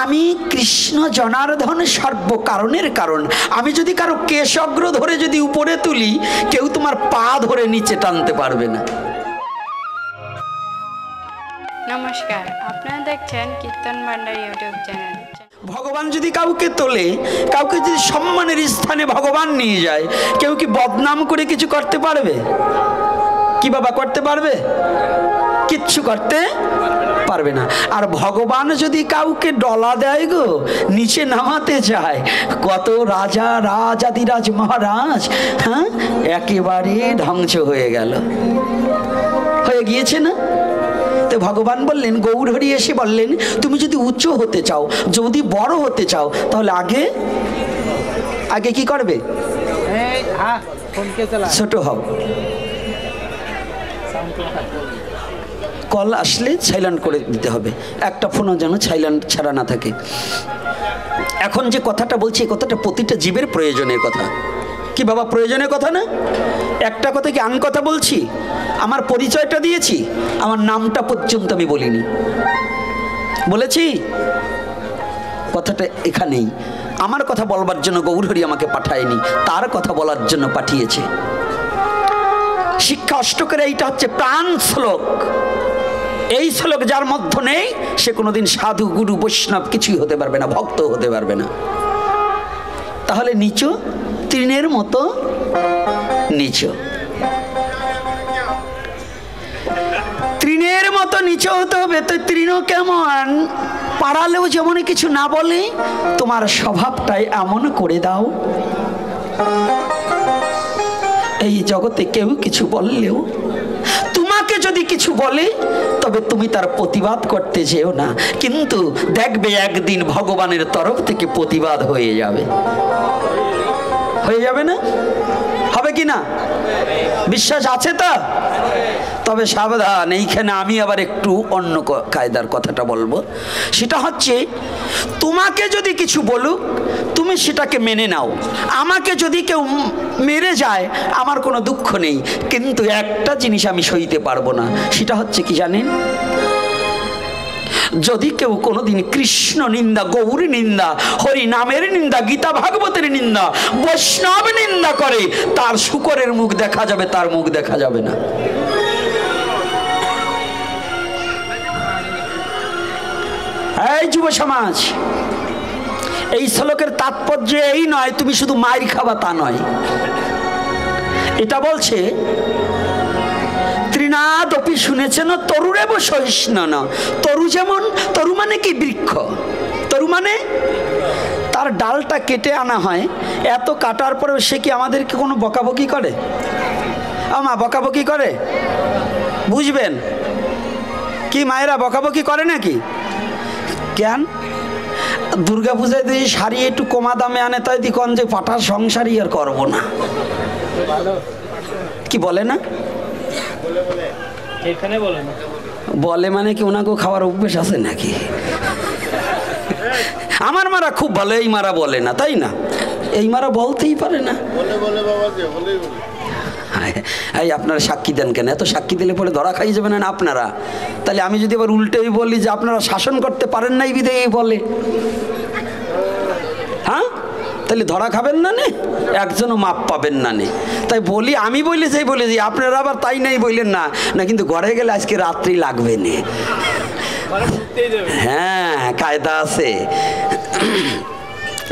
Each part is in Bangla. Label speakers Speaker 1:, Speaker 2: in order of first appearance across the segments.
Speaker 1: আমি কৃষ্ণ জনার্দন সর্ব কারণের কারণ। আমি যদি কারো কেশগ্র ধরে যদি উপরে তুলি, কেউ তোমার পা ধরে নিচে টানতে পারবে না।
Speaker 2: নমস্কার, আপনারা দেখছেন কীর্তন ভান্ডার ইউটিউব চ্যানেল।
Speaker 1: ভগবান যদি কাউকে তোলে, কাউকে যদি সম্মানের স্থানে ভগবান নিয়ে যায়, কেউ কি বদনাম করে কিছু করতে পারবে? কি বাবা করতে পারবে? কিচ্ছু করতে পারবে না। আর ভগবান যদি কাউকে ডলা দেয় গো, নিচে নামাতে চায়, কত রাজা রাজাদিরাজ মহারাজ হ্যাঁ একেবারে ধ্বংস হয়ে গেল, হয়ে গিয়েছে না? তো ভগবান বললেন, গৌরহরি এসে বললেন, তুমি যদি উচ্চ হতে চাও, যদি বড় হতে চাও, তাহলে আগে কি করবে? ছোট হও। কল আসলে সাইলেন্ট করে দিতে হবে, একটা ফোনও যেন সাইলেন্ট ছাড়া না থাকে। এখন যে কথাটা বলছি, কথাটা প্রতিটা জীবের প্রয়োজনের কথা। কি বাবা প্রয়োজনের কথা না? একটা কথা কি আন কথা বলছি? আমার পরিচয়টা দিয়েছি, আমার নামটা পর্যন্ত আমি বলিনি, বলেছি? কথাটা এখানেই। আমার কথা বলবার জন্য গৌরহরি আমাকে পাঠায়নি, তার কথা বলার জন্য পাঠিয়েছে। শিক্ষা অষ্টকের এইটা হচ্ছে প্রাণ শ্লোক। এই শ্লোক যার মধ্যে নেই, সে কোনোদিন সাধু গুরু বৈষ্ণব কিছুই হতে পারবে না, ভক্ত হতে পারবে না। তাহলে নিচু, তৃণের মতো নিচু, তৃণের মতো নিচু হতে হবে। তো তৃণ কেমন? পাড়ালেও যেমন কিছু না বলে, তোমার স্বভাবটাই এমন করে দাও, এই জগতে কেউ কিছু বললেও, তোমাকে যদি কিছু বলে, তবে তুমি তার প্রতিবাদ করতে যেও না, কিন্তু দেখবে একদিন ভগবানের তরফ থেকে প্রতিবাদ হয়ে যাবে। হয়ে যাবে না? হবে কি না? বিশ্বাস আছে তো? তবে সাবধান, এইখানে আমি আবার একটু অন্য কায়দার কথাটা বলবো। সেটা হচ্ছে, তোমাকে যদি কিছু বলুক, তুমি সেটাকে মেনে নাও। আমাকে যদি কেউ মেরে যায়, আমার কোনো দুঃখ নেই, কিন্তু একটা জিনিস আমি সইতে পারবো না। সেটা হচ্ছে কি জানেন? যদি কেউ কোনোদিন কৃষ্ণ নিন্দা, গৌরী নিন্দা, হরি নামের নিন্দা, গীতা ভাগবতের নিন্দা, বৈষ্ণব নিন্দা করে, তার শূকরের মুখ দেখা যাবে, তার মুখ দেখা যাবে না। এই যুব সমাজ, এই শ্লোকের তাৎপর্য এই নয় তুমি শুধু মাইর খাবা, তা নয়। এটা বলছে, তৃণাদপি শুনেছেন তরুরেব সহিষ্ণু। তরু যেমন, তরু মানে কি? বৃক্ষ। তরু মানে তার ডালটা কেটে আনা হয়, এত কাটার পরেও সে কি আমাদেরকে কোনো বকাবকি করে? আমা বকাবকি করে? বুঝবেন কি মায়েরা বকাবকি করে নাকি? কেন? দুর্গা পূজায় দিয়ে শাড়ি একটু কমা দামে আনে, তাই দিকন যে পাটার সংসারই আর করবো না, কি বলে না? বলে মানে কি ওনাকেও খাওয়ার অভ্যেস আছে নাকি? আমার মারা খুব ভালো, এই মারা বলে না, তাই না? এই মারা বলতেই পারে না। এই আপনারা সাক্ষী দেন কেন? এত সাক্ষী দিলে পরে ধরা খাই যাবে না আপনারা? তাহলে আমি যদি আবার উল্টেই বলি যে আপনারা শাসন করতে পারেন নাই বিধায় বলে, হ্যাঁ, তাহলে ধরা খাবেন না নে, একজনও মাপ পাবেন না নে। তাই বলি, আমি বলি যেই বলি যে আপনারা আবার তাই নাই বললেন না, না কিন্তু ঘরে গেলে আজকে রাত্রি লাগবে নে। হ্যাঁ, কায়দা আছে,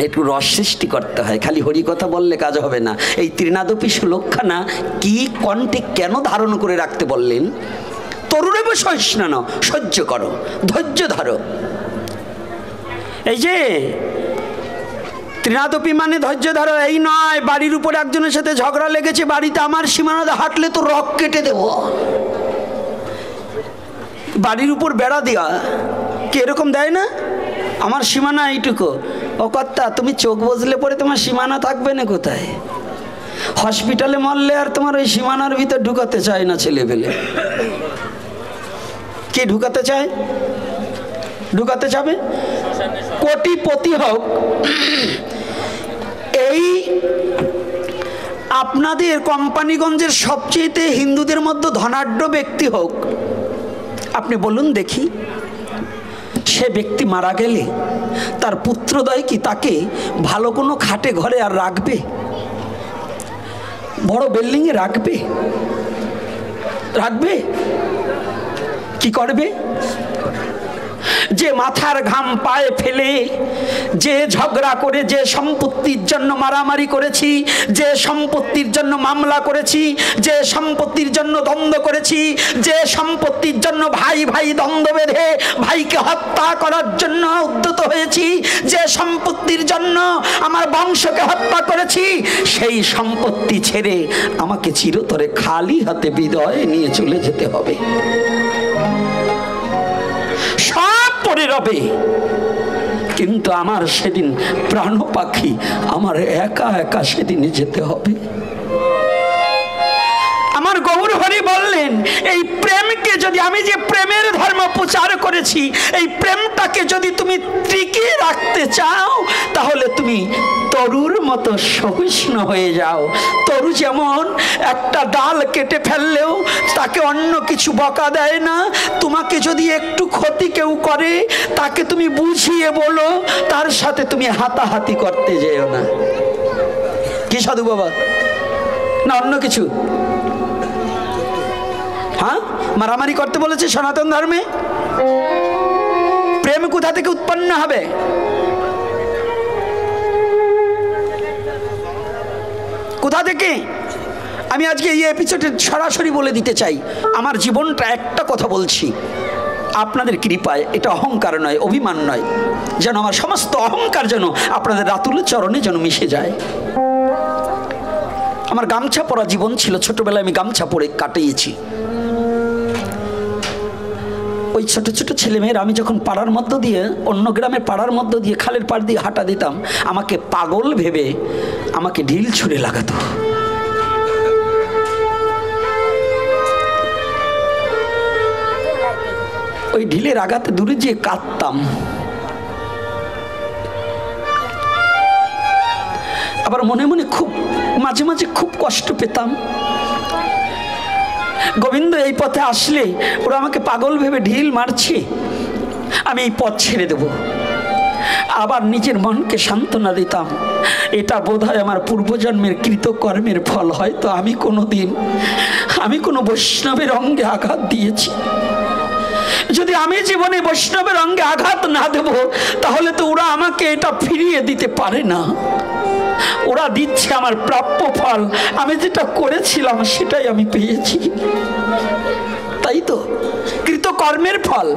Speaker 1: একটু রস সৃষ্টি করতে হয়, খালি হরি কথা বললে কাজ হবে না। এই তৃণাদপি শ্লোকখানা কি কণ্ঠে কেন ধারণ করে রাখতে বললেন? তরুরেব সহিষ্ণু, সহ্য করো, ধৈর্য ধরো। এই যে তৃণাদপি মানে ধৈর্য ধরো, এই নয় বাড়ির উপরে একজনের সাথে ঝগড়া লেগেছে, বাড়িতে আমার সীমানা হাঁটলে তো রক কেটে দেব, বাড়ির উপর বেড়া দেওয়া কি এরকম দেয় না? আমার সীমানা এইটুকু, ও কর্তা তুমি চোখ বজলে পরে তোমার সীমানা থাকবে না কোথায়? হসপিটালে মরলে আর তোমার ওই সীমানার ভিতর ঢুকাতে চায় না ছেলে পেলে। কে ঢুকাতে চায়? ঢুকাতে যাবে? কোটিপতি হোক, এই আপনাদের কোম্পানিগঞ্জের সবচেয়ে হিন্দুদের মধ্যে ধনাঢ্য ব্যক্তি হোক, আপনি বলুন দেখি, সে ব্যক্তি মারা গেলে তার পুত্রদ্বয় কি তাকে ভালো কোনো খাটে ঘরে আর রাখবে? বড় বিল্ডিংয়ে রাখবে? রাখবে? কি করবে? যে মাথার ঘাম পায়ে ফেলে, যে ঝগড়া করে, যে সম্পত্তির জন্য মারামারি করেছি, যে সম্পত্তির জন্য মামলা করেছি, যে সম্পত্তির জন্য দ্বন্দ্ব করেছি, যে সম্পত্তির জন্য ভাই ভাই দ্বন্দ্ব বেঁধে ভাইকে হত্যা করার জন্য উদ্যত হয়েছি, যে সম্পত্তির জন্য আমার বংশকে হত্যা করেছি, সেই সম্পত্তি ছেড়ে আমাকে চিরতরে খালি হাতে বিদায় নিয়ে চলে যেতে হবে। সব পড়ে রবে, কিন্তু আমার সেদিন প্রাণ পাখি, আমার একা একা সেদিনে যেতে হবে। আমার গৌর হরি বললেন, এই প্রেমকে যদি, আমি যে প্রেমের ধর্ম প্রচার করেছি, এই প্রেমটাকে যদি তুমি টিকিয়ে রাখতে চাও, তাহলে তুমি তরুর মতো সহিষ্ণু হয়ে যাও। তরু যেমন একটা ডাল কেটে ফেললেও তাকে অন্য কিছু বকা দেয় না, তোমাকে যদি একটু ক্ষতি কেউ করে তাকে তুমি বুঝিয়ে বলো, তার সাথে তুমি হাতাহাতি করতে যেও না। কি সাধু বাবা? না অন্য কিছু? হ্যাঁ, মারামারি করতে বলেছে সনাতন ধর্মে? প্রেম কোথা থেকে উৎপন্ন হবে? কোথা থেকে? আমি আজকে এই এপিসোডে সরাসরি বলে দিতে চাই, আমার জীবনটা একটা কথা বলছি, আপনাদের কৃপায়, এটা অহংকার নয়, অভিমান নয়, যেন আমার সমস্ত অহংকার যেন আপনাদের রাতুল চরণে যেন মিশে যায়। আমার গামছা পরা জীবন ছিল, ছোটবেলায় আমি গামছা পরে কাটিয়েছি। ওই ছোট ছোট ছেলেমেয়েরা, আমি যখন পাড়ার মধ্য দিয়ে, অন্য গ্রামের পাড়ার মধ্য দিয়ে, খালের পাড় দিয়ে হাঁটা দিতাম, আমাকে পাগল ভেবে আমাকে ঢিল ছুঁড়ে লাগাতো। ওই ঢিলের আঘাতে দূরে যেয়ে কাঁদতাম। আবার মনে মনে খুব মাঝে মাঝে খুব কষ্ট পেতাম। গোবিন্দ এই পথে আসলে ওরা আমাকে পাগল ভেবে ঢিল মারছে, আমি এই পথ ছেড়ে দেব। আবার নিজের মনকে সান্ত্বনা দিতাম, এটা বোধহয় আমার পূর্বজন্মের কৃতকর্মের ফল। হয়তো আমি কোনো বৈষ্ণবের অঙ্গে আঘাত দিয়েছি। যদি আমি জীবনে বৈষ্ণবের অঙ্গে আঘাত না দেব, তাহলে তো ওরা আমাকে এটা ফিরিয়ে দিতে পারে না। ওরা দিচ্ছে আমার প্রাপ্য ফল, আমি যেটা করেছিলাম সেটাই আমি পেয়েছি। তাই তো কৃতকর্মের ফল,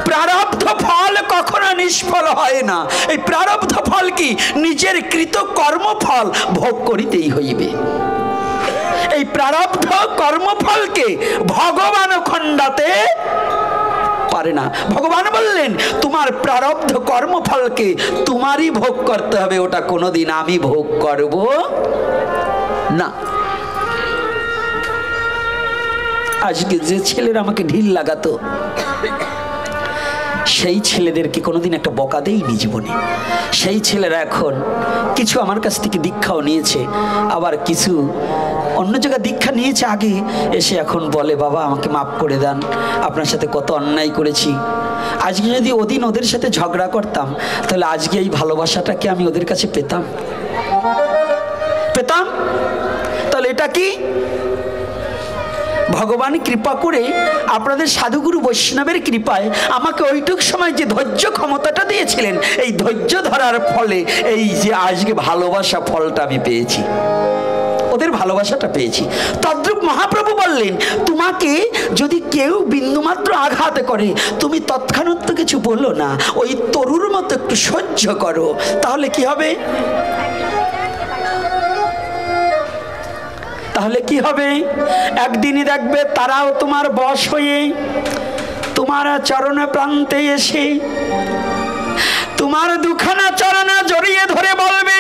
Speaker 1: প্রারব্ধ ফল কখনো নিষ্ফল হয় না। এই প্রারব্ধ ফল কি? নিজের কৃতকর্ম ফল ভোগ করিতেই হইবে। এই প্রারব্ধ কর্মফলকে ভগবান খণ্ডাতে পারে না। ভগবান বললেন, তোমার প্রারব্ধ কর্মফলকে তোমারই ভোগ করতে হবে, ওটা কোনোদিন আমি ভোগ করব না। আজকে যে ছেলেরা আমাকে ঢিল লাগাতো, সেই ছেলেদেরকে কোনোদিন একটা বকা দেইনি জীবনে। সেই ছেলেরা এখন কিছু আমার কাছ থেকে দীক্ষাও নিয়েছে, আবার কিছু অন্য জায়গায় দীক্ষা নিয়েছে আগে, এসে এখন বলে, বাবা আমাকে মাফ করে দেন, আপনার সাথে কত অন্যায় করেছি। আজকে যদি ওদিন ওদের সাথে ঝগড়া করতাম, তাহলে আজকে এই ভালোবাসাটাকে আমি ওদের কাছে পেতাম? তাহলে এটা কি? ভগবান কৃপা করে, আপনাদের সাধুগুরু বৈষ্ণবের কৃপায় আমাকে ওইটুক সময় যে ধৈর্য ক্ষমতাটা দিয়েছিলেন, এই ধৈর্য ধরার ফলে এই যে আজকে ভালোবাসা ফলটা আমি পেয়েছি, ওদের ভালোবাসাটা পেয়েছি। তদ্রূপ মহাপ্রভু বললেন, তোমাকে যদি কেউ বিন্দুমাত্র আঘাত করে, তুমি তৎক্ষণাৎ কিছু বলো না, ওই তরুর মতো একটু সহ্য করো, তাহলে কি হবে? একদিনই দেখবে তারাও তোমার বশ হয়ে তোমার চরণ প্রান্তে এসে তোমার দুখানা চরণে জড়িয়ে ধরে বলবে,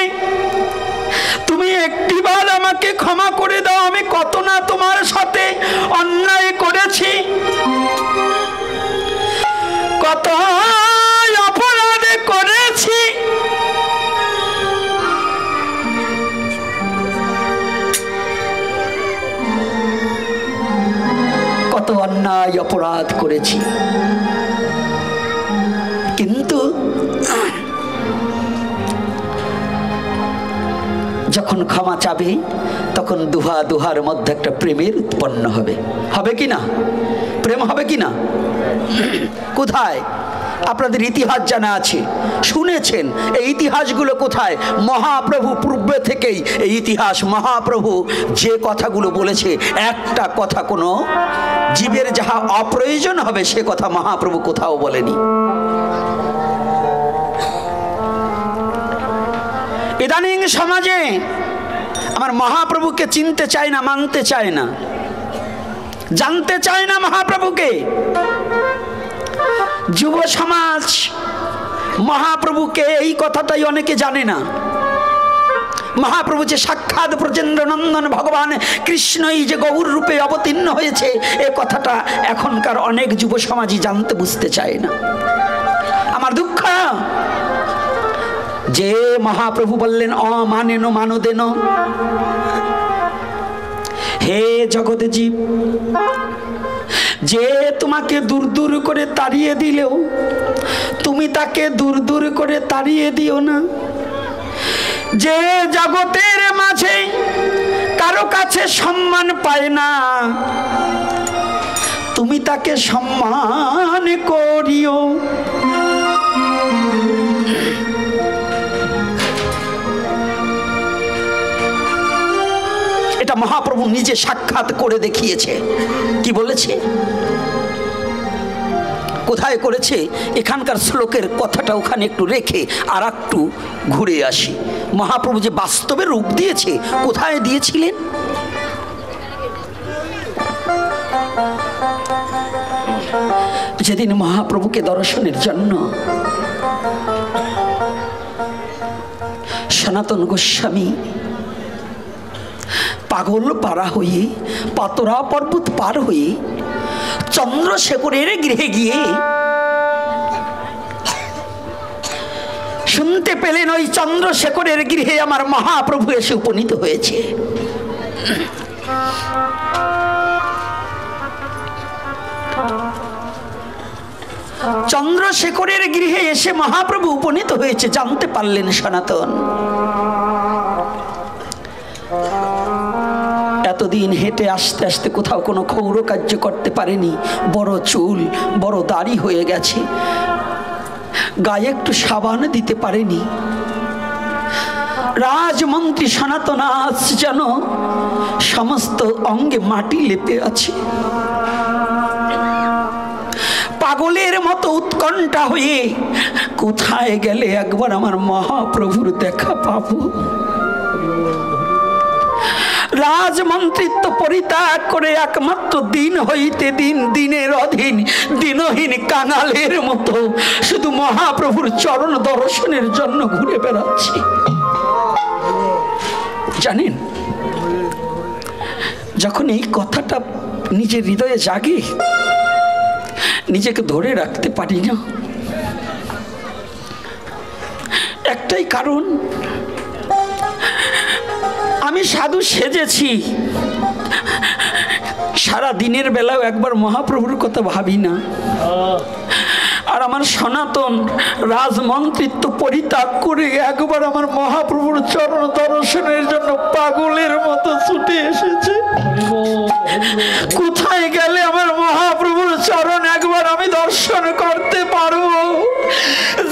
Speaker 1: তুমি একটিবার আমাকে ক্ষমা করে দাও, আমি কত না তোমার সাথে অন্যায় করেছি, কত অপরাধ করেছি। কত অন্যায় অপরাধ করেছি, চাবে, তখন দুহা দুহার মধ্যে একটা প্রেমের উৎপন্ন হবে। হবে কি না? প্রেম হবে কি না? কোথায়? আপনাদের ইতিহাস জানা আছে, শুনেছেন। এই ইতিহাসগুলো কোথায়? মহাপ্রভু পূর্বে থেকেই এই ইতিহাস, মহাপ্রভু যে কথাগুলো বলেছে, একটা কথা কোনো জীবের যাহা অপ্রয়োজন হবে সে কথা মহাপ্রভু কোথাও বলেনি। ইদানিং সমাজে আমার মহাপ্রভুকে চিনতে চায় না, মানতে চায় না, জানতে চায় না মহাপ্রভুকে। যুব সমাজ মহাপ্রভুকে এই কথাটাই অনেকে জানে না। মহাপ্রভু যে সাক্ষাৎ ব্রজেন্দ্র নন্দন ভগবান কৃষ্ণই যে গৌর রূপে অবতীর্ণ হয়েছে, এ কথাটা এখনকার অনেক যুব সমাজই জানতে বুঝতে চায় না। আমার দুঃখ যে মহাপ্রভু বললেন অমানেন মানদেন, হে জগৎ জীব, যে তোমাকে দূর দূর করে তাড়িয়ে দিলেও তুমি তাকে দূর দূর করে তাড়িয়ে দিও না। যে জগতের মাঝে কারো কাছে সম্মান পায় না, তুমি তাকে সম্মান করিও। এটা মহাপ্রভু নিজে সাক্ষাৎ করে দেখিয়েছে। কি বলেছে, কোথায় করেছে? এখানকার শ্লোকের কথাটা ওখানে একটু রেখে আর একটু ঘুরে আসি। মহাপ্রভু যে বাস্তবে রূপ দিয়েছে, কোথায় দিয়েছিলেন? যেদিন মহাপ্রভুকে দর্শনের জন্য সনাতন গোস্বামী পাগল পাড়া হয়ে, পাতরা পর্বত পার হয়ে চন্দ্রশেখরের গৃহে গিয়ে শুনতে পেলেন ওই চন্দ্রশেখরের গৃহে আমার মহাপ্রভু এসে উপনীত হয়েছে। চন্দ্রশেখরের গৃহে এসে মহাপ্রভু উপনীত হয়েছে জানতে পারলেন সনাতন। এতদিন হেঁটে আসতে আসতে কোথাও কোনো ক্ষৌর কার্য করতে পারেনি, বড় চুল, বড় দাড়ি হয়ে গেছে, গায়ে একটু সাবান দিতে পারেনি। রাজমন্ত্রী সনাতন আজ যেন সমস্ত অঙ্গে মাটি লেপে আছে। পাগলের মতো উৎকণ্ঠা হয়ে কোথায় গেলে একবার আমার মহাপ্রভুর দেখা পাবো। রাজমন্ত্রিত্ব পরিত্যাগ করে একমাত্র দিন হইতে দিন, দিনের অধীন দিনহীন কাঙালের মতো শুধু মহাপ্রভুর চরণ দর্শনের জন্য ঘুরে বেড়াচ্ছি। জানেন, যখন এই কথাটা নিজের হৃদয়ে জাগে, নিজেকে ধরে রাখতে পারি না। একটাই কারণ, আমি সাধু সেজেছি, সারা দিনের বেলাও একবার মহাপ্রভুর কথা ভাবি না। আর আমার সনাতন রাজমন্ত্রিত্ব পরিত্যাগ করে একবার আমার মহাপ্রভুর চরণ দর্শনের জন্য পাগলের মতো ছুটে এসেছে। কোথায় গেলে আমার মহাপ্রভুর চরণ একবার আমি দর্শন করতে পারবো?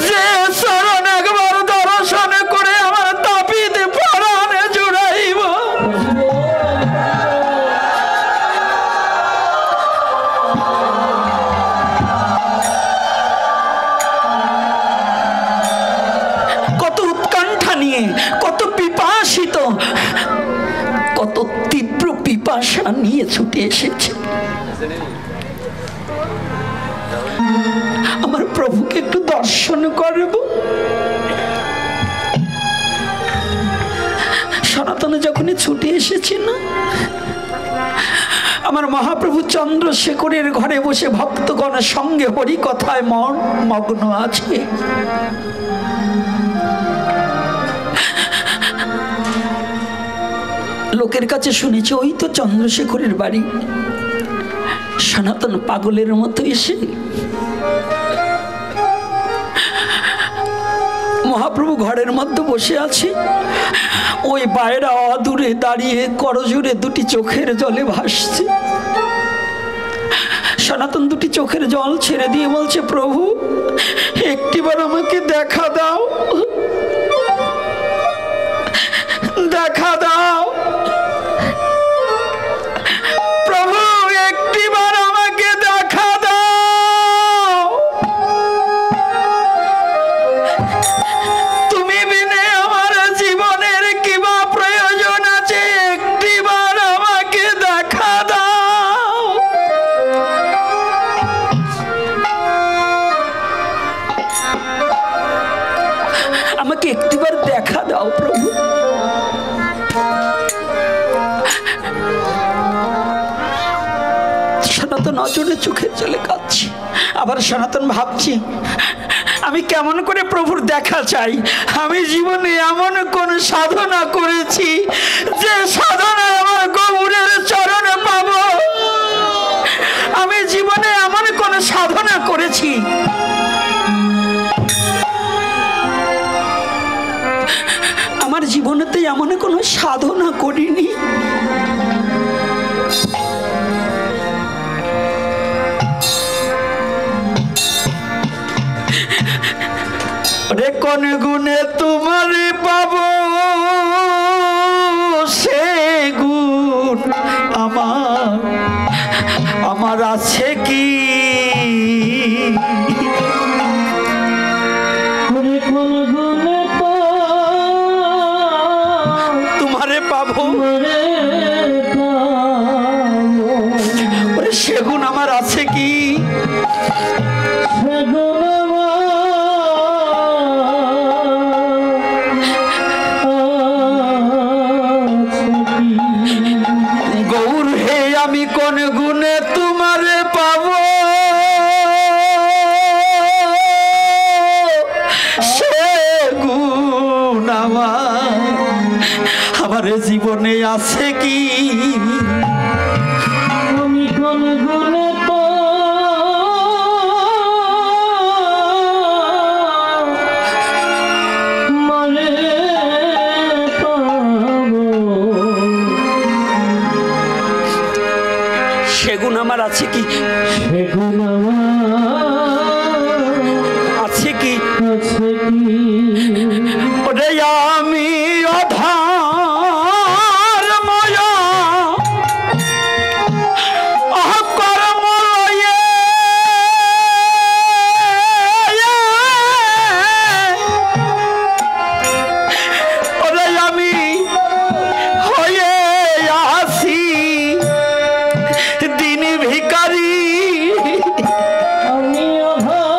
Speaker 1: যে চরণ একবার দর্শন করে আমার তাপিতে পরাণে জুড়াইব। কত উৎকণ্ঠা নিয়ে, কত পিপাসিত, কত তীব্র পিপাসা নিয়ে ছুটে এসেছে। আমার প্রভুকে একটু দর্শন করব। সনাতনে যখনই ছুটে এসেছি না, আমার মহাপ্রভু চন্দ্রশেখরের ঘরে বসে ভক্তগণের সঙ্গে হরি কথায় মগ্ন আছে। লোকের কাছে শুনেছি ওই তো চন্দ্রশেখরের বাড়ি। সনাতন পাগলের মতো এসে মহাপ্রভু ঘরের মধ্যে বসে আছে, ওই বাইরা অদূরে দাঁড়িয়ে করজোরে দুটি চোখের জলে ভাসছে। সনাতন দুটি চোখের জল ছেড়ে দিয়ে বলছে, প্রভু একটিবার আমাকে দেখা দাও, দেখা দাও প্রভু, একটিবার আমাকে দেখা দাও। তুমি বিনে আমার জীবনের কি বা প্রয়োজন আছে, একটিবার আমাকে দেখা দাও। আমাকে একটিবার দেখা দাও প্রভু। সনাতন অজরে চোখের জলে কাঁদছি। আবার সনাতন ভাবছি, আমি কেমন করে প্রভুর দেখা চাই? আমি জীবনে এমন কোন সাধনা করেছি যে সাধনায় আমার গৌরের চরণে পাবো? আমি জীবনে এমন কোন সাধনা করেছি? আমার জীবনেতে এমন কোন সাধনা করিনি। রে কোন গুণে তোমারে পাবো, সে গুণ আমার আছে কি? তোমারে পাবো, সে গুণ আমার আছে কি? গৌর হে আমি কোন গুণে তোমারে পাবো, সে গুণ আমার জীবনে আছে কি? আমি কোন গুণে সেগুন আমার আছে কি? সেগুন আছে কি? ওরে আমি অধার মায়া অকর্ম লয়ে ওরে আমি হয়ে আসি দিন ভিখারি। আমি অভাব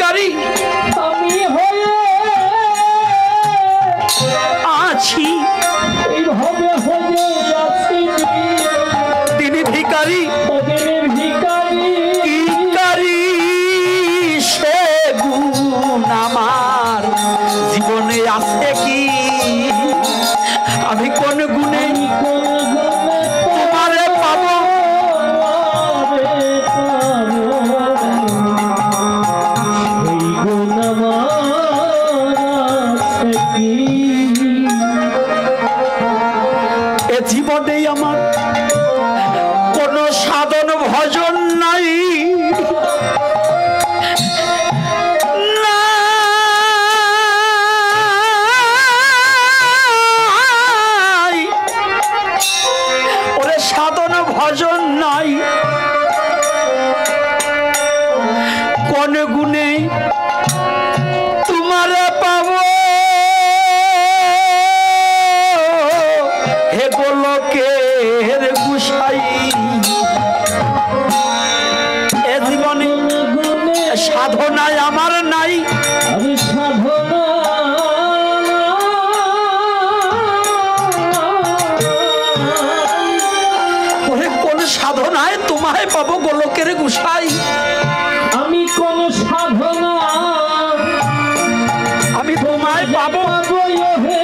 Speaker 1: ভিখারি
Speaker 3: আমি হয়ে
Speaker 1: আছি,
Speaker 3: এইভাবে হয়ে যাচ্ছি
Speaker 1: তিনি ভিখারি
Speaker 3: ওদের ভিখারি।
Speaker 1: ভিখারি সে গুণ আমার জীবনে আছে কি? আমি কোন গুণে তোমারে পাবো? এ জীবনে আমার কোন সাধন ভজন নাই, ওরে সাধন ভজন নাই। কোন গুণে তোমারে পাবো হে গোলকের গুসাই? এ জীবনে সাধনায় আমার নাই,
Speaker 3: আমি সাধনা
Speaker 1: ওরে কোন সাধনায় তোমায় পাবো গোলকের গুসাই?
Speaker 3: আমি কোন সাধনা
Speaker 1: আমি তোমায় পাবো
Speaker 3: হে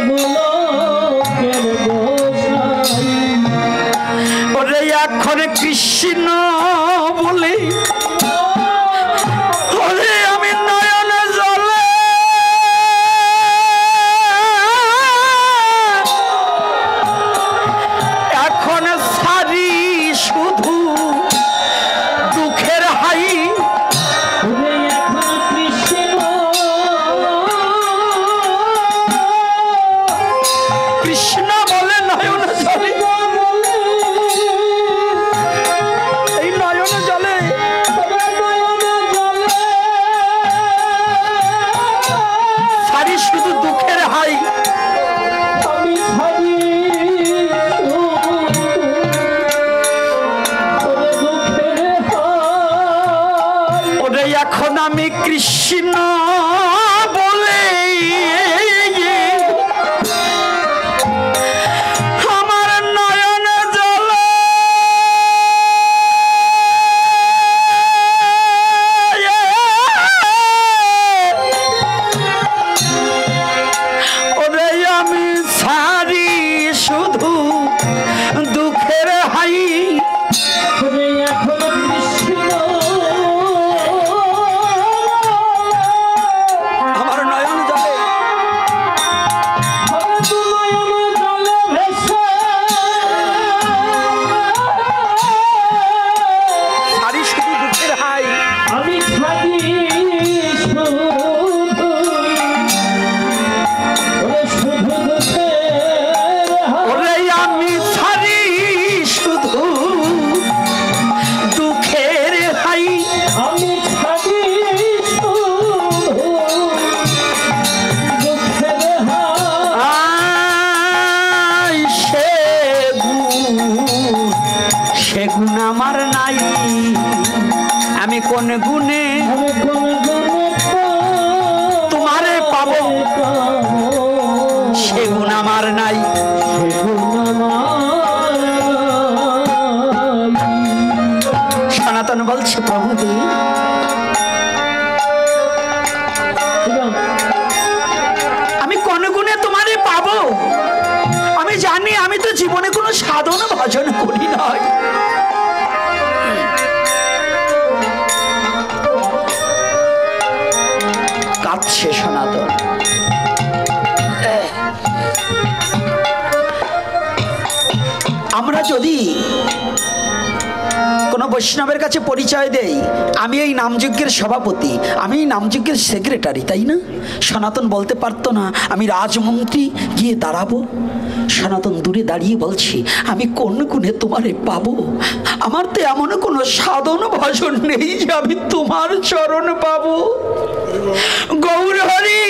Speaker 3: গোলকের গোসাই।
Speaker 1: ওরে এখন কৃষ্ণ বলে ওরে আমি নয়ন জলে এখন সারি শুধু দুঃখের হাই।
Speaker 3: ওরে এখন কৃষ্ণ
Speaker 1: কৃষ্ণ বলে নয়ন জলে, এই নয়ন জলে সারি শুধু দুঃখের হাই।
Speaker 3: আমি ছাড়ি দুঃখের হাই।
Speaker 1: ওরে এখন আমি কৃষ্ণ বলে আমার নয়ন জলে ওরে আমি সারি শুধু দুঃখের হাই।
Speaker 3: ওরে এখন কৃষ্ণ
Speaker 1: আমার নয়ন জলে সারি শুধু দুঃখের হাই।
Speaker 3: আমি ছাড়ি শুধু দুঃখের হাই।
Speaker 1: ওরে আমি সারি শুধু দুঃখের হাই।
Speaker 3: আমি ছাড়ি দুঃখের হাই।
Speaker 1: আই সে গুণ আমার নাই, আমি কোন গুণে
Speaker 3: আমি কোন
Speaker 1: তোমারে পাবো? সে গুণ আমার নাই। সনাতন বলছে প্রভুদেব আমি কোন গুণে তোমারে পাবো? আমি জানি আমি তো জীবনে কোনো সাধন ভজন করি নাই। কাঁদছে সনাতন। আমরা যদি কোনো বৈষ্ণবের কাছে পরিচয় দেই আমি এই নামযজ্ঞের সভাপতি, আমি এই নামযজ্ঞের সেক্রেটারি, তাই না? সনাতন বলতে পারতো না আমি রাজমন্ত্রী গিয়ে দাঁড়াবো? সনাতন দূরে দাঁড়িয়ে বলছি আমি কোন গুণে তোমারে পাবো? আমার তো এমন কোনো সাধন ভজন নেই যে আমি তোমার চরণ পাবো। গৌর হরি,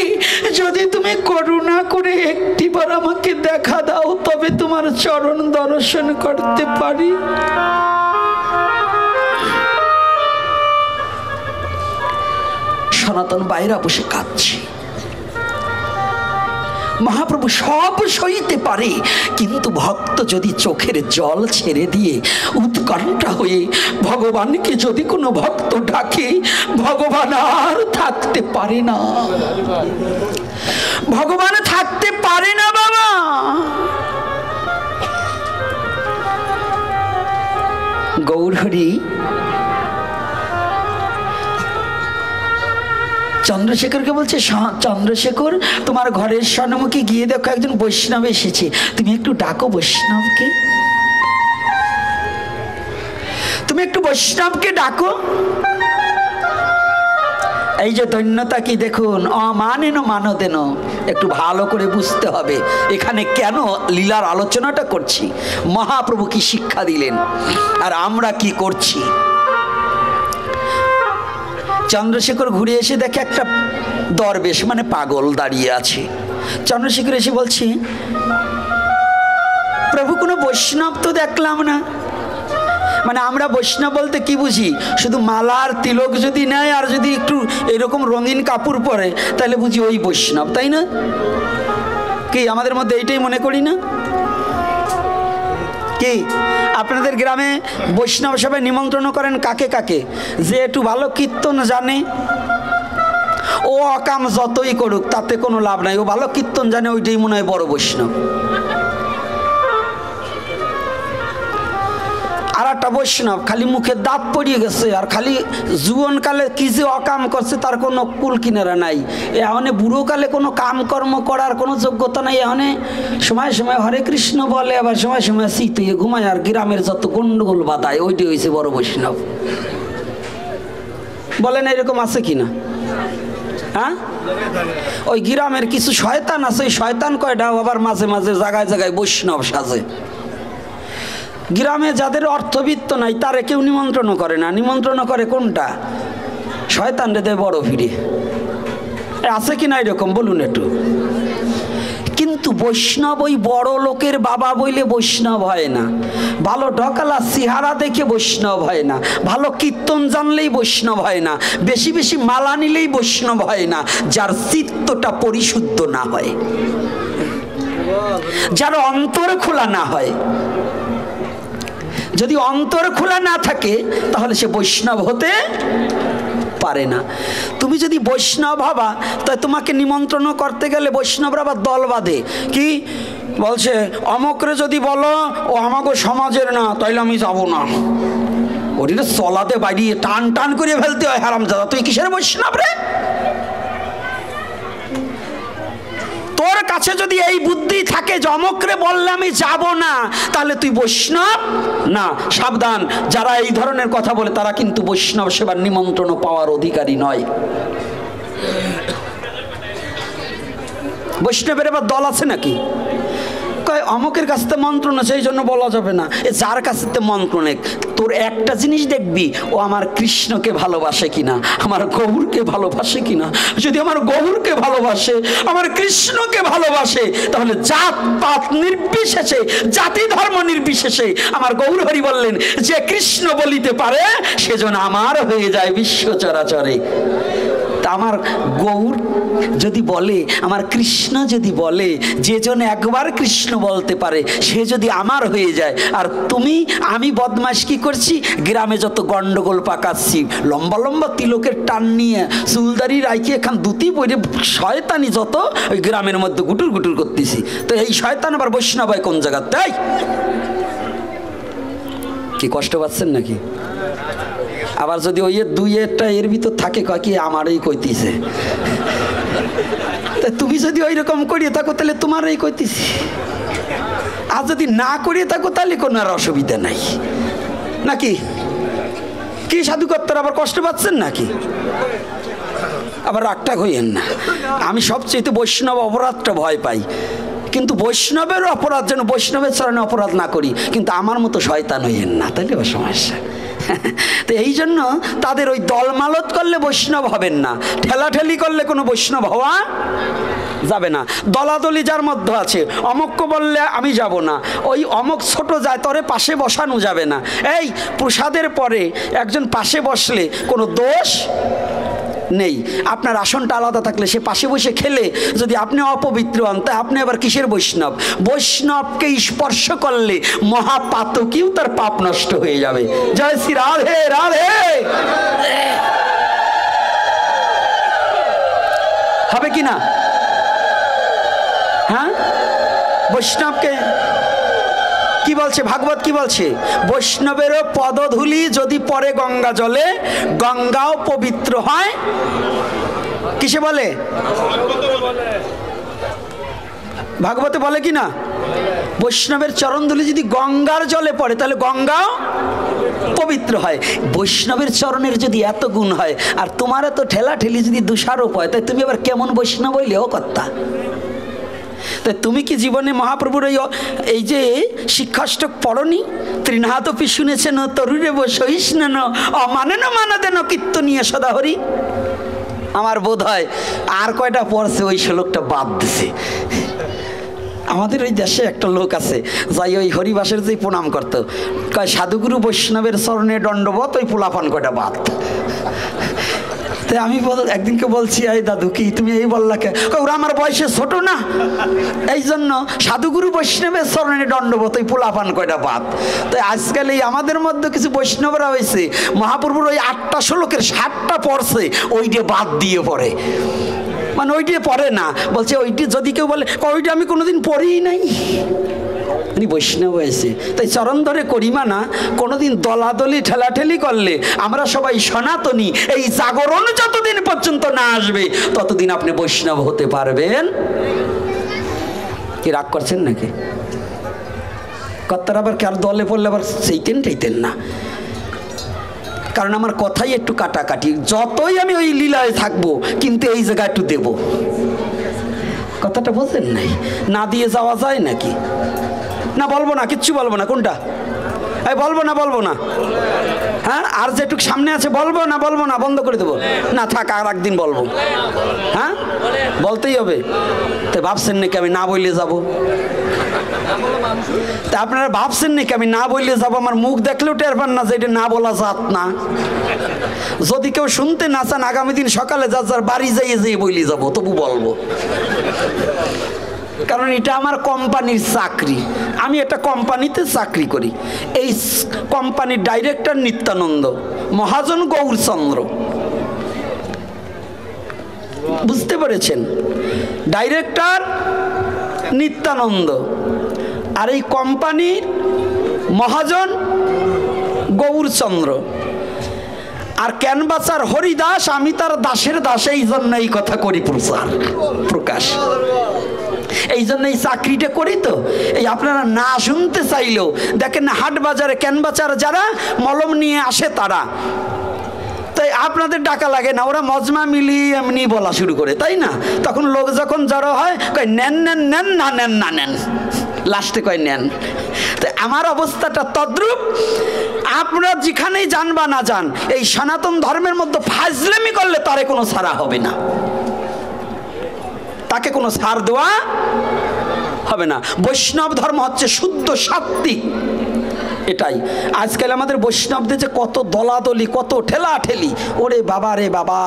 Speaker 1: যদি তুমি করুণা করে একটিবার আমাকে দেখা দাও তবে তোমার চরণ দর্শন করতে পারি। সনাতন বাইরা বসে কাঁদছি। মহাপ্রভু সব সইতে পারে, কিন্তু ভক্ত যদি চোখের জল ছেড়ে দিয়ে উৎকণ্ঠা হয়ে ভগবানকে যদি কোনো ভক্ত ডাকে, ভগবান আর থাকতে পারে না, ভগবান থাকতে পারে না বাবা। গৌরহরি চন্দ্রশেখরকে বলছে, চন্দ্রশেখর তোমার ঘরের সম্মুখে গিয়ে দেখো একজন বৈষ্ণব এসেছে, তুমি একটু ডাকো বৈষ্ণবকে, তুমি একটু বৈষ্ণবকে ডাকো। এই যে ধন্যতা কি দেখুন, অমানেন মানদেন, একটু ভালো করে বুঝতে হবে এখানে কেন লীলার আলোচনাটা করছি, মহাপ্রভু কি শিক্ষা দিলেন আর আমরা কি করছি। চন্দ্রশেখর ঘুরে এসে দেখে একটা দরবেশ মানে পাগল দাঁড়িয়ে আছে। চন্দ্রশেখর এসে বলছে, প্রভু কোনো বৈষ্ণব তো দেখলাম না। মানে আমরা বৈষ্ণব বলতে কি বুঝি, শুধু মালার তিলক যদি নেয় আর যদি একটু এরকম রঙিন কাপড় পরে তাহলে বুঝি ওই বৈষ্ণব, তাই না? কি আমাদের মধ্যে এইটাই মনে করি না? কি আপনাদের গ্রামে বৈষ্ণব সবাই নিমন্ত্রণ করেন কাকে কাকে? যে একটু ভালো কীর্তন জানে, ও অকাম যতই করুক তাতে কোনো লাভ নাই, ও ভালো কীর্তন জানে, ওইটাই মনে হয় বড় বৈষ্ণব। আর একটা বৈষ্ণব খালি মুখে দাঁত পড়িয়ে গেছে আর খালি জীবনকালে কি যে অকাম করছে তার কোনো কুল কিনারা নাই, এখানে বুড়োকালে কোনো কামকর্ম করার কোনো যোগ্যতা নাই, এখানে সময় সময় হরে কৃষ্ণ বলে আবার সময় সময় শীত হয়ে ঘুমায় আর গ্রামের যত গন্ডগোল বাধায়, ওইটাই হয়েছে বড় বৈষ্ণব। বলেন এরকম আছে কিনা? হ্যাঁ, ওই গ্রামের কিছু শয়তান আছে, ওই শয়তান কয়টাও আবার মাঝে মাঝে জায়গায় জায়গায় বৈষ্ণব সাজে। গ্রামে যাদের অর্থবিত্ত নাই তারে কেউ নিমন্ত্রণ করে না, নিমন্ত্রণ করে কোনটা? শয়তান রে দেয় বড় ভিড়ে। আছে কি না এরকম বলুন একটু? কিন্তু বৈষ্ণব ওই বড় লোকের বাবা বইলে বৈষ্ণব হয় না, ভালো ঢকালা চেহারা দেখে বৈষ্ণব হয় না, ভালো কীর্তন জানলেই বৈষ্ণব হয় না, বেশি বেশি মালা নিলেই বৈষ্ণব হয় না, যার চিত্তটা পরিশুদ্ধ না হয়, যার অন্তর খোলা না হয়। যদি অন্তর খোলা না থাকে তাহলে সে বৈষ্ণব হতে পারে না। তুমি যদি বৈষ্ণব হবা তাই তোমাকে নিমন্ত্রণ করতে গেলে বৈষ্ণবরা আবার দল বাঁধে, কি বলছে, অমকরে যদি বলো ও আমাকে সমাজের না তাইলে আমি যাব না, ওটা চলাতে বাড়িয়ে টান টান করে ফেলতে হয়। হারামজাদা, তুই কিসের বৈষ্ণব রে? তোর কাছে যদি এই বুদ্ধি থাকে যে অমকরে বললে আমি যাব না, তাহলে তুই বৈষ্ণব না। সাবধান, যারা এই ধরনের কথা বলে তারা কিন্তু বৈষ্ণব সেবার নিমন্ত্রণ পাওয়ার অধিকারী নয়। বৈষ্ণবের এবার দল আছে নাকি? কয় অমকের কাছে মন্ত্রণ আছে এই জন্য বলা যাবে না। যার কাছে মন্ত্রণ, তোর একটা জিনিস দেখবি, ও আমার কৃষ্ণকে ভালোবাসে কিনা, আমার গৌরকে ভালোবাসে কিনা। যদি আমার গৌরকে ভালোবাসে, আমার কৃষ্ণকে ভালোবাসে, তাহলে জাত পাত নির্বিশেষে, জাতি ধর্ম নির্বিশেষে আমার গৌর হরি বললেন যে কৃষ্ণ বলিতে পারে সেজন্য আমার হয়ে যায় বিশ্ব চরাচরে। আমার গৌর যদি বলে, আমার কৃষ্ণ যদি বলে, যে জন একবার কৃষ্ণ বলতে পারে সে যদি আমার হয়ে যায়। আর তুমি আমি বদমাশ কি করছি, গ্রামে যত গন্ডগোল পাকাচ্ছি, লম্বা লম্বা তিলকের টান নিয়ে চুলদারি রাইকে এখান দুটি বইরে শয়তানি যত ওই গ্রামের মধ্যে গুটুর গুটুর করতেছি, তো এই শয়তান আবার বৈষ্ণব হয় কোন জায়গায়? তাই কি কষ্ট পাচ্ছেন নাকি? আবার যদি ওই দুই একটা এর ভিতর থাকে, কয় কি আমারই কইতেছে, তুমি যদি ওই রকম করিয়ে থাকো তাহলে তোমারই কইতেছি, আর যদি না করিয়ে থাকো তাহলে কোনো আর অসুবিধা নাই নাকি? কি সাধুকর্তার আবার কষ্ট পাচ্ছেন নাকি? আবার রাগটা হইয়েন না। আমি সবচেয়ে বৈষ্ণব অপরাধটা ভয় পাই, কিন্তু বৈষ্ণবের অপরাধ যেন বৈষ্ণবের চরণে অপরাধ না করি, কিন্তু আমার মতো শয়তান হইয়েন না, তাইলে আবার সমস্যা। তো এই জন্য তাদের ওই দলমালত করলে বৈষ্ণব হবেন না, ঠেলাঠেলি করলে কোনো বৈষ্ণব হওয়া যাবে না। দলাদলি যার মধ্যে আছে, অমককে বললে আমি যাব না, ওই অমক ছোট যায় তরে পাশে বসানো যাবে না। এই প্রসাদের পরে একজন পাশে বসলে কোনো দোষ নেই। আপনার আসনটা আলাদা থাকলে সে পাশে বসে খেলে যদি আপনি অপবিত্র হন, তাই আপনি আবার কিসের বৈষ্ণব? বৈষ্ণবকে স্পর্শ করলে মহাপাতকীও তার পাপ নষ্ট হয়ে যাবে। জয় শ্রী রাধে রাধে। হবে কি না? হ্যাঁ, বৈষ্ণবকে কি বলছে ভাগবত? কি বলছে? বৈষ্ণবেরও পদধূলি যদি পড়ে গঙ্গা জলে, গঙ্গাও পবিত্র হয়। কিসে বলে? ভাগবতে বলে কি না? বৈষ্ণবের চরণধূলি যদি গঙ্গার জলে পড়ে তাহলে গঙ্গাও পবিত্র হয়। বৈষ্ণবের চরণের যদি এত গুণ হয়, আর তোমার এত ঠেলা ঠেলি যদি দোষারোপ হয়, তাই তুমি আবার কেমন বৈষ্ণব হইলে? ও কর্তা, তাই তুমি কি জীবনে মহাপ্রভুর এই যে শিক্ষাষ্টক পড়নি? তৃণহাতপি শুনেছেন তরুরে বসিস ন অমানেন মানাদেন কীর্তনীয় সদাহরি। আমার বোধ হয় আর কয়টা পড়ছে ওই শ্লোকটা বাদ দিছে। আমাদের ওই দেশে একটা লোক আছে, যাই ওই হরিবাসের যে প্রণাম করতো, কয় সাধুগুরু বৈষ্ণবের চরণে দণ্ডবত, ওই পোলাপান কয়টা বাদ। তাই আমি একদিনকে বলছি, এই দাদু কি তুমি এই বললা কে? ওরা আমার বয়সে ছোট না, এই জন্য সাধুগুরু বৈষ্ণবের চরণে দণ্ডবত, ওই পোলাপান কয়টা বাদ। তাই আজকাল এই আমাদের মধ্যে কিছু বৈষ্ণবরা হয়েছে, মহাপ্রভুর ওই 8টা শ্লোকের 7টা পড়ছে, ওইটা বাদ দিয়ে পড়ে। মানে ওইটা পড়ে না, বলছে ওইটি যদি কেউ বলে ওইটা আমি কোনোদিন পড়িই নাই, উনি বৈষ্ণব হয়েছে। তাই চরণ ধরে করিমা না, কোনোদিন দলাদলি ঠেলাঠেলি করলে আমরা সবাই সনাতনী। এই জাগরণ যতদিন পর্যন্ত না আসবে ততদিন আপনি বৈষ্ণব হতে পারবেন। কি রাগ করছেন নাকি? কর্তার আবার কার দলে পড়লে আবার সেইতেন টেইতেন না, কারণ আমার কথাই একটু কাটাকাটি। যতই আমি ওই লীলায় থাকবো, কিন্তু এই জায়গায় একটু দেব। কথাটা বোঝেন নাই? না দিয়ে যাওয়া যায় নাকি? না বলবো না, কিচ্ছু বলবো না। কোনটা? এই বলবো না। হ্যাঁ, আর যেটুক সামনে আছে বলবো না, বন্ধ করে দেবো? না থাক, আর একদিন বলবো। হ্যাঁ, বলতেই হবে। তাই ভাবছেন নাকি আমি না বললে যাবো? তা আপনারা ভাবছেন নাকি আমি না বললে যাবো? আমার মুখ দেখলেও টের পান না যে এটা না বলা যাত না। যদি কেউ শুনতে না চান, আগামী দিন সকালে যার বাড়ি যাইয়ে বইলে যাবো, তবু বলবো। কারণ এটা আমার কোম্পানির চাকরি, আমি একটা কোম্পানিতে চাকরি করি। এই কোম্পানির ডাইরেক্টর নিত্যানন্দ, মহাজন গৌরচন্দ্র, বুঝতে পেরেছেন? ডাইরেক্টর নিত্যানন্দ, আর এই কোম্পানির মহাজন গৌরচন্দ্র, আর ক্যানভাসার হরিদাস, আমি তার দাসের দাস। এই জন্য এই কথা করি প্রকাশ, এই জন্য এই চাকরিটা করি। তো এই আপনারা না শুনতে চাইলেও দেখেন না, হাট বাজারে ক্যানভাসার যারা মলম নিয়ে আসে তারা, তাই আপনাদের ডাকা লাগে না, ওরা মজমা মিলিয়ে এমনি বলা শুরু করে, তাই না? তখন লোক যখন জড়ো হয় কয় নেন নেন নেন, না নেন না নেন, লাস্টে কয় নেন। তাই আমার অবস্থাটা তদ্রূপ। আপনারা যেখানেই যান বা না যান, এই সনাতন ধর্মের মধ্যে ফাজলামি করলে তারে কোনো ছাড়া হবে না, তাকে কোনো ছাড় দেওয়া হবে না। বৈষ্ণব ধর্ম হচ্ছে শুদ্ধ সাত্ত্বিক। এটাই আজকাল আমাদের বৈষ্ণবদের যে কত দলাদলি, কত ঠেলাঠেলি, ওরে বাবা রে বাবা,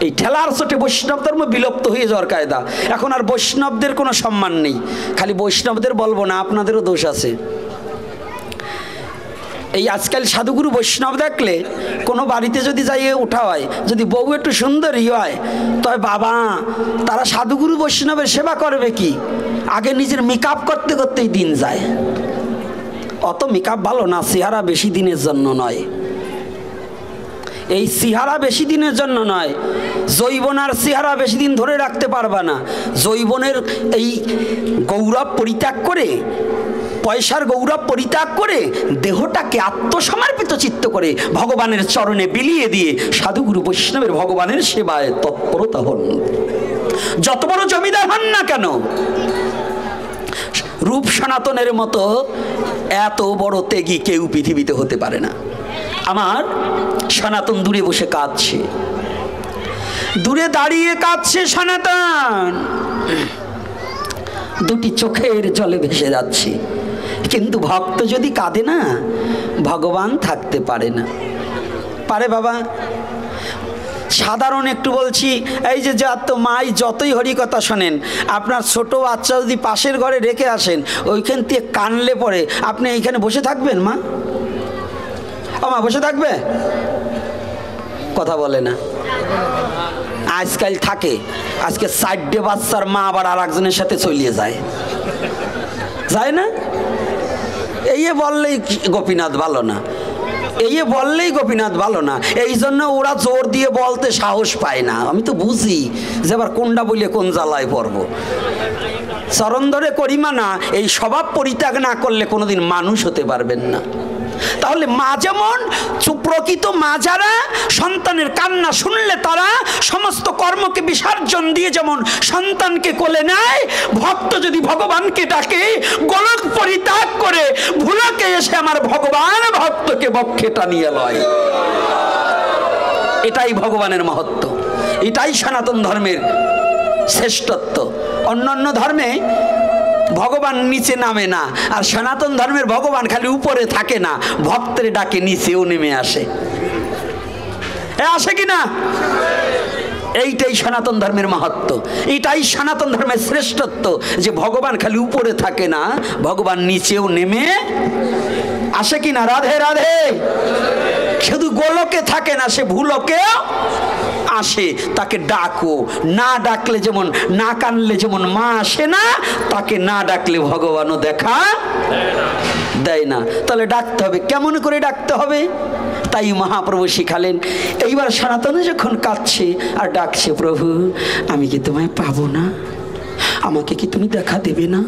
Speaker 1: এই ঠেলার চোটে বৈষ্ণব ধর্ম বিলুপ্ত হয়ে যাওয়ার কায়দা। এখন আর বৈষ্ণবদের কোনো সম্মান নেই। খালি বৈষ্ণবদের বলবো না, আপনাদেরও দোষ আছে। এই আজকাল সাধুগুরু বৈষ্ণব দেখলে কোনো বাড়িতে যদি যাইয়ে উঠা হয়, যদি বউ একটু সুন্দরী হয়, তবে বাবা তারা সাধুগুরু বৈষ্ণবের সেবা করবে কি? আগে নিজের মেকআপ করতে করতেই দিন যায়। অত মেকআপ ভালো না, চেহারা বেশি দিনের জন্য নয়। এই চেহারা বেশি দিনের জন্য নয়, যৌবনার চেহারা বেশি দিন ধরে রাখতে পারবা না। যৌবনের এই গৌরব পরিত্যাগ করে, পয়সার গৌরব পরিত্যাগ করে, দেহটাকে আত্মসমর্পিত চিত্ত করে ভগবানের চরণে বিলিয়ে দিয়ে সাধুগুরু বৈষ্ণবের ভগবানের সেবায় তৎপরতা হন। যত বড় জমিদার হন না কেন, রূপ সনাতনের মতো এত বড় ত্যাগী কেউ পৃথিবীতে হতে পারে না। আমার সনাতন দূরে বসে কাঁদছে, দূরে দাঁড়িয়ে কাঁদছে সনাতন, দুটি চোখের জলে ভেসে যাচ্ছে। কিন্তু ভক্ত যদি কাঁদে না, ভগবান থাকতে পারে না। পারে বাবা? সাধারণ একটু বলছি, এই যে যা তো মাই যতই হরি কথা শোনেন, আপনার ছোট বাচ্চা যদি পাশের ঘরে রেখে আসেন, ওইখান থেকে কানলে পরে আপনি এইখানে বসে থাকবেন? মা, ও মা, বসে থাকবে? কথা বলে না। আজকাল থাকে, আজকে 4টে বাচ্চার মা আবার আর একজনের সাথে চলিয়ে যায়, যায় না? এই বললেই গোপীনাথ ভালো না, এই বললেই গোপীনাথ ভালো না, এই জন্য ওরা জোর দিয়ে বলতে সাহস পায় না। আমি তো বুঝি যে আবার কোনটা বলে কোন জ্বালায় পড়বো। চরণ ধরে করিমা না, এই স্বভাব পরিত্যাগ না করলে কোনোদিন মানুষ হতে পারবেন না। তাহলে মা যেমন, প্রকৃত মা যারা সন্তানের কান্না শুনলে তারা সমস্ত কর্মকে বিসর্জন দিয়ে যেমন সন্তানকে কোলে নেয়, ভক্ত যদি ভগবানকে ডাকে গোলক পরিত্যাগ করে ভুলকে এসে আমার ভগবান ভক্তকে বক্ষে টানিয়ে লয়। এটাই ভগবানের মহত্ব, এটাই সনাতন ধর্মের শ্রেষ্ঠত্ব। অন্যান্য ধর্মে ভগবান নিচে নামে না, আর সনাতন ধর্মের ভগবান খালি উপরে থাকে না, ভক্তের ডাকে নিচেও নেমে আসে। আসে কিনা? এইটাই সনাতন ধর্মের মাহাত্ম্য, এইটাই সনাতন ধর্মের শ্রেষ্ঠত্ব, যে ভগবান খালি উপরে থাকে না, ভগবান নিচেও নেমে আসে কিনা? রাধে রাধে। শুধু গোলকে থাকে না, সে ভুলকেও আসে। তাকে ডাকো, না ডাকলে যেমন, না কানলে যেমন মা আসে না, তাকে না ডাকলে ভগবানও দেখা দেয় না। তাহলে ডাকতে হবে, কেমন করে ডাকতে হবে? তাই মহাপ্রভু শিখালেন। এইবার সনাতনে যখন কাঁদছে আর ডাকছে, প্রভু আমি কি তোমায় পাবো না? আমাকে কি তুমি দেখা দেবে না?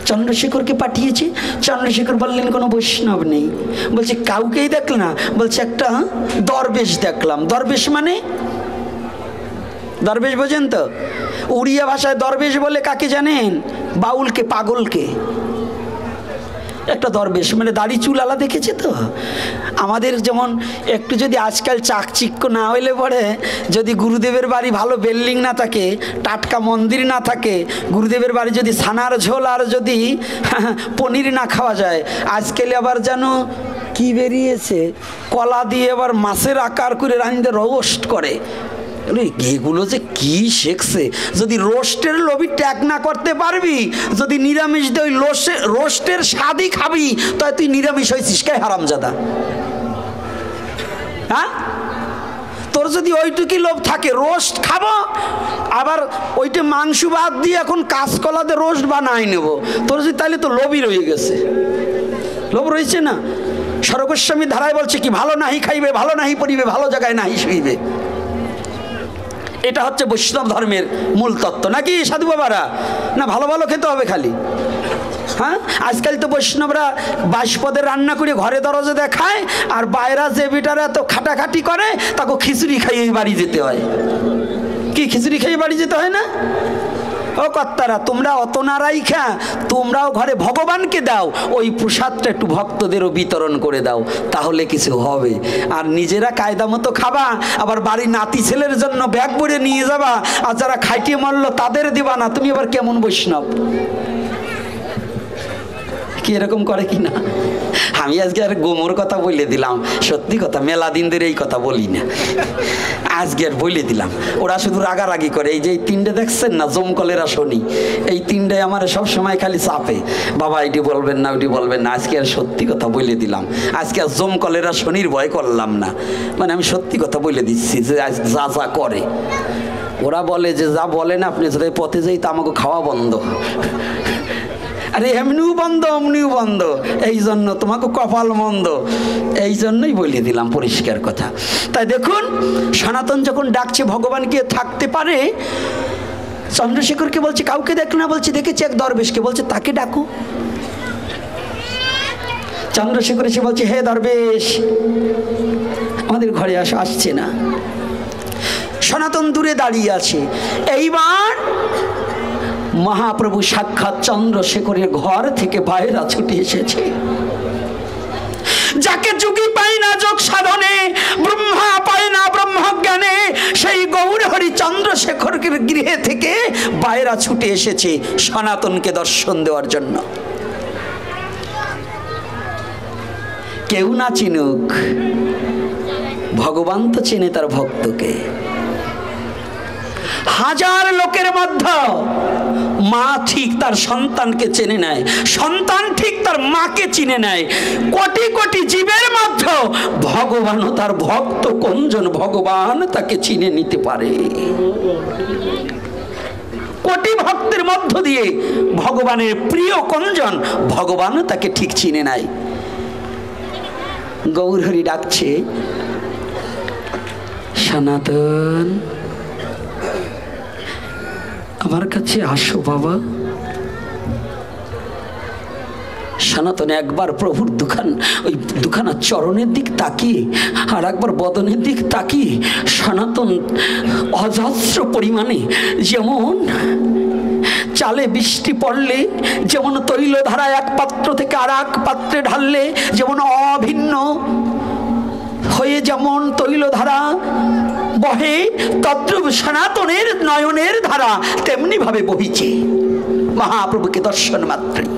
Speaker 1: চন্দ্রশেখরকে পাঠিয়েছে। চন্দ্রশেখর বললেন কোনো বৈষ্ণব নেই। বলছে কাউকেই দেখলে না? বলছে একটা দরবেশ দেখলাম। দরবেশ মানে? দরবেশ বোঝেন তো? উড়িয়া ভাষায় দরবেশ বলে কাকে জানেন? বাউলকে, পাগলকে। একটা দরবেশ মানে দাড়ি চুল আলা, দেখেছে তো? আমাদের যেমন একটু যদি আজকাল চাকচিক্য না হইলে পরে, যদি গুরুদেবের বাড়ি ভালো বিল্ডিং না থাকে, টাটকা মন্দির না থাকে, গুরুদেবের বাড়ি যদি ছানার ঝোল আর যদি পনির না খাওয়া যায়, আজকাল আবার যেন কি বেরিয়েছে, কলা দিয়ে আবার মাছের আকার করে রাঁধতে রোস্ট করে। এগুলো যে কি শেখছে! যদি রোস্টের লোভি ত্যাগ না করতে পারবি, যদি নিরামিষ দিয়ে ওই রোস্টের স্বাদই খাবি, তাই তুই নিরামিষ হয়েছিস কে হারামজাদা? হ্যাঁ, তোর যদি ওইটুকুই লোভ থাকে রোস্ট খাবো, আবার ওইটা মাংস বাদ দিয়ে এখন কাঁচকলাতে রোস্ট বানাই নেব, তোর যদি, তাহলে তো লোভই রয়ে গেছে। লোভ রয়েছে না? স্বরগোস্বামী ধারায় বলছে কি, ভালো নাহি খাইবে, ভালো নাহি পরিবে, ভালো জায়গায় নাহি শুইবে। এটা হচ্ছে বৈষ্ণব ধর্মের মূল তত্ত্ব, নাকি সাধু বাবারা? না, ভালো ভালো খেতে হবে খালি। হ্যাঁ, আজকাল তো বৈষ্ণবরা 22 পদের রান্না করে ঘরে দরজা দেখায়, আর বাইরা যে বেটারা তো খাটাখাটি করে, তাকে খিচুড়ি খাইয়ে বাড়ি যেতে হয়। কি খিচুড়ি খাইয়ে বাড়ি যেতে হয় না? ও কর্তারা, তোমরা অত না রাইখা তোমরাও ঘরে ভগবানকে দাও, ওই প্রসাদটা একটু ভক্তদেরও বিতরণ করে দাও, তাহলে কিছু হবে। আর নিজেরা কায়দা মতো খাবা, আবার বাড়ির নাতি ছেলের জন্য ব্যাগ ভরে নিয়ে যাবা, আর যারা খাইটিয়ে মারলো তাদের দিবা না। তুমি আবার কেমন বৈষ্ণব? কি এরকম করে কিনা? আমি আজকে আর গোমর কথা বলে দিলাম, সত্যি কথা, মেলা দিন ধরে এই কথা বলি না, আজকে আর বলে দিলাম। ওরা শুধু রাগারাগি করে। এই যে এই 3টে দেখছেন না, জমকলেরা শনি, এই 3টাই আমার সব সময় খালি চাপে, বাবা এটি বলবেন না, ওইটি বলবেন না। আজকে আর সত্যি কথা বলে দিলাম, আজকে আর জমকলেরা শনির ভয় করলাম না, মানে আমি সত্যি কথা বলে দিচ্ছি যে যা যা করে। ওরা বলে যে যা বলেন আপনি, যদি পথে যাই তা আমাকে খাওয়া বন্ধ। আরে এমনিও বন্ধ, অমনিও বন্ধ, এই জন্য তোমাকে কপাল মন্দ। এই জন্যই বলে দিলাম পরিষ্কার কথা। তাই দেখুন, সনাতন যখন ডাকছে ভগবানকে থাকতে পারে, চন্দ্রশেখরকে বলছে কাউকে দেখ না, বলছে দেখেছি এক দরবেশকে, বলছে তাকে ডাকো। চন্দ্রশেখর এসে বলছে, হে দরবেশ আমাদের ঘরে আসছে না। সনাতন দূরে দাঁড়িয়ে আছে। এইবার মহাপ্রভু সাক্ষাৎ চন্দ্রশেখরের ঘর থেকে বাইরে ছুটে এসেছে। যাকে যোগী পায় না যোগ সাধনে, ব্রহ্মা পায় না ব্রহ্মজ্ঞানে, সেই গৌর হরি চন্দ্রশেখরের গৃহে থেকে বাইরে ছুটে এসেছে সনাতনকে দর্শন দেওয়ার জন্য। কেউ না চিনুক, ভগবান তো চেনে তার ভক্তকে। হাজার লোকের মধ্যে মা ঠিক তার সন্তানকে চেনে নেয়, সন্তান ঠিক তার মাকে চিনে নেয়। কোটি কোটি জীবের মধ্যে ভগবানও তার ভক্ত কোনজন, ভগবান তাকে চিনে নিতে পারে। কোটি ভক্তের মধ্য দিয়ে ভগবানের প্রিয় কোনজন, ভগবান তাকে ঠিক চিনে নেয়। গৌরহরি ডাকছে, সনাতন আমার কাছে আসো বাবা। সনাতন একবার প্রভুর দুখানা চরণের দিক তাকিয়ে আর একবার বদনের দিক তাকিয়ে সনাতন অজস্র পরিমাণে, যেমন চালে বৃষ্টি পড়লে যেমন তৈলধারা এক পাত্র থেকে আর এক পাত্রে ঢাললে যেমন অভিন্ন হয়ে যেমন তৈলধারা বহে, তদ্রূপ সনাতনের নয়নের ধারা তেমনি ভাবে বহিছে মহাপ্রভুকে দর্শন মাত্রই।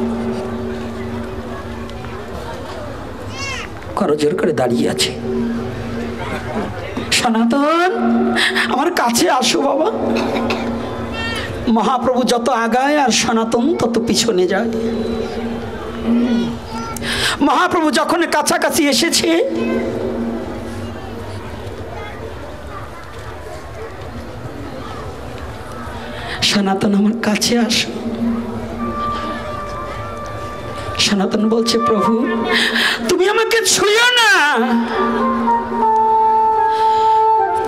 Speaker 1: করজোর করে দাঁড়িয়ে আছে, সনাতন আমার কাছে আসো বাবা। মহাপ্রভু যত আগায় আর সনাতন তত পিছনে যায়। মহাপ্রভু যখন কাছাকাছি এসেছে, সনাতন আমার কাছে আসো। সনাতন বলছে, প্রভু তুমি আমাকে ছুঁয়ো না,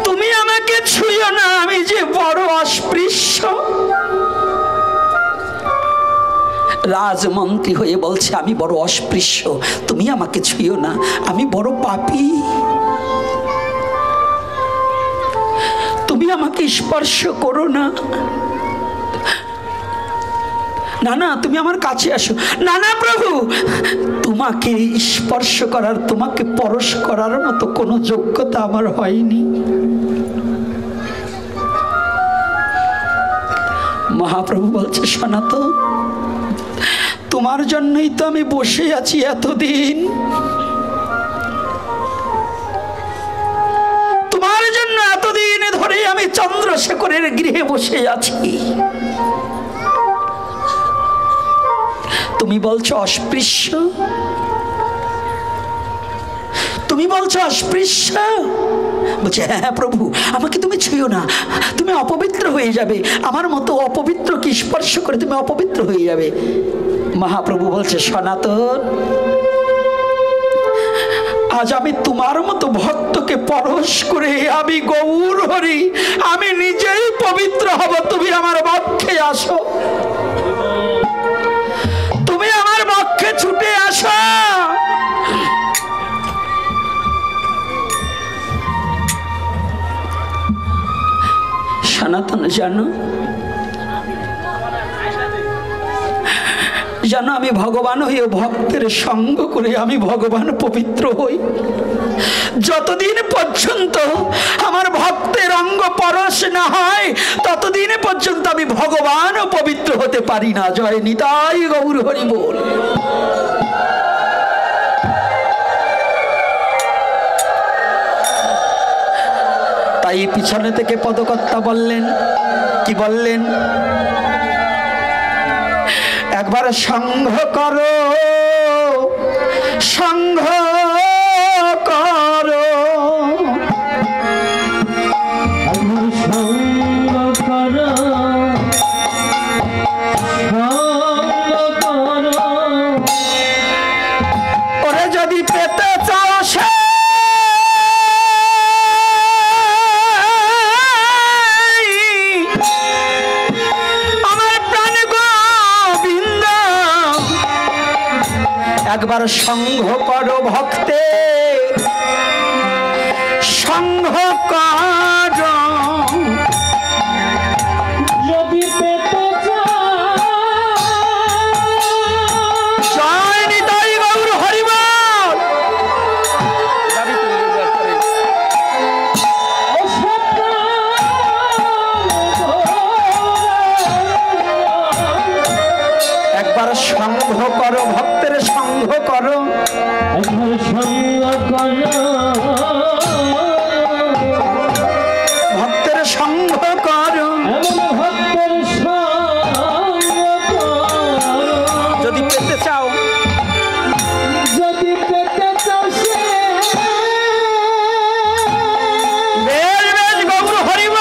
Speaker 1: তুমি আমাকে ছুঁয়ো না, আমি যে বড় অস্পৃশ্য। রাজমন্ত্রী হয়ে বলছে আমি বড় অস্পৃশ্য, তুমি আমাকে ছুঁয়ো না, আমি বড় পাপী, তুমি আমাকে স্পর্শ করো না। না না তুমি আমার কাছে আসো। না না প্রভু, তোমাকে স্পর্শ করার, তোমাকে পরশ করার মতো কোনো যোগ্যতা আমার হয়নি। মহাপ্রভু বলছে, সনাতন তোমার জন্যই তো আমি বসে আছি এতদিন, তোমার জন্য এতদিন ধরে আমি চন্দ্রশেখরের গৃহে বসে আছি। তুমি বলছো অস্পৃশ্য, তুমি বলছো অস্পৃশ্য। বলছে হ্যাঁ প্রভু, আমাকে তুমি ছুঁয়ো না, তুমি অপবিত্র হয়ে যাবে, আমার মতো অপবিত্রকে স্পর্শ করে তুমি অপবিত্র হয়ে যাবে। মহাপ্রভু বলছে, সনাতন আজ আমি তোমার মতো ভক্তকে পরশ করে আমি গৌর হরি, আমি নিজেই পবিত্র হব। তুমি আমার বক্ষে আসো, তুমি আমার বক্ষে ছুটে আসো। সনাতন জানো জানো আমি ভগবান হয়ে ভক্তের সঙ্গ করে আমি ভগবান পবিত্র হই। যতদিন পর্যন্ত আমার ভক্তের অঙ্গ পরশ না হয় ততদিন পর্যন্ত আমি ভগবান পবিত্র হতে পারি না। জয় নিতাই গৌর হরি বল। তাই পিছনে থেকে পদকর্তা বললেন, কি বললেন, একবার সংঘ করো, সংঘ করো,
Speaker 3: সঙ্গ করো, সঙ্গ করো।
Speaker 1: ওরে যদি পেতে চাও সে একবার সংঘ করো, ভক্তে সংঘ করো।
Speaker 3: যদি পেতে চাও,
Speaker 1: জয় নিতাই গৌর হরি বল। একবার সংঘ করো, ভক্তের সংঘ করো,
Speaker 3: একবার সঙ্গ করো,
Speaker 1: সঙ্গ করো।
Speaker 3: এমন ভক্তের সঙ্গ করো।
Speaker 1: যদি পেতে চাও,
Speaker 3: যদি পেতে চাও সে
Speaker 1: বেশ বেশ গৌর হরিব।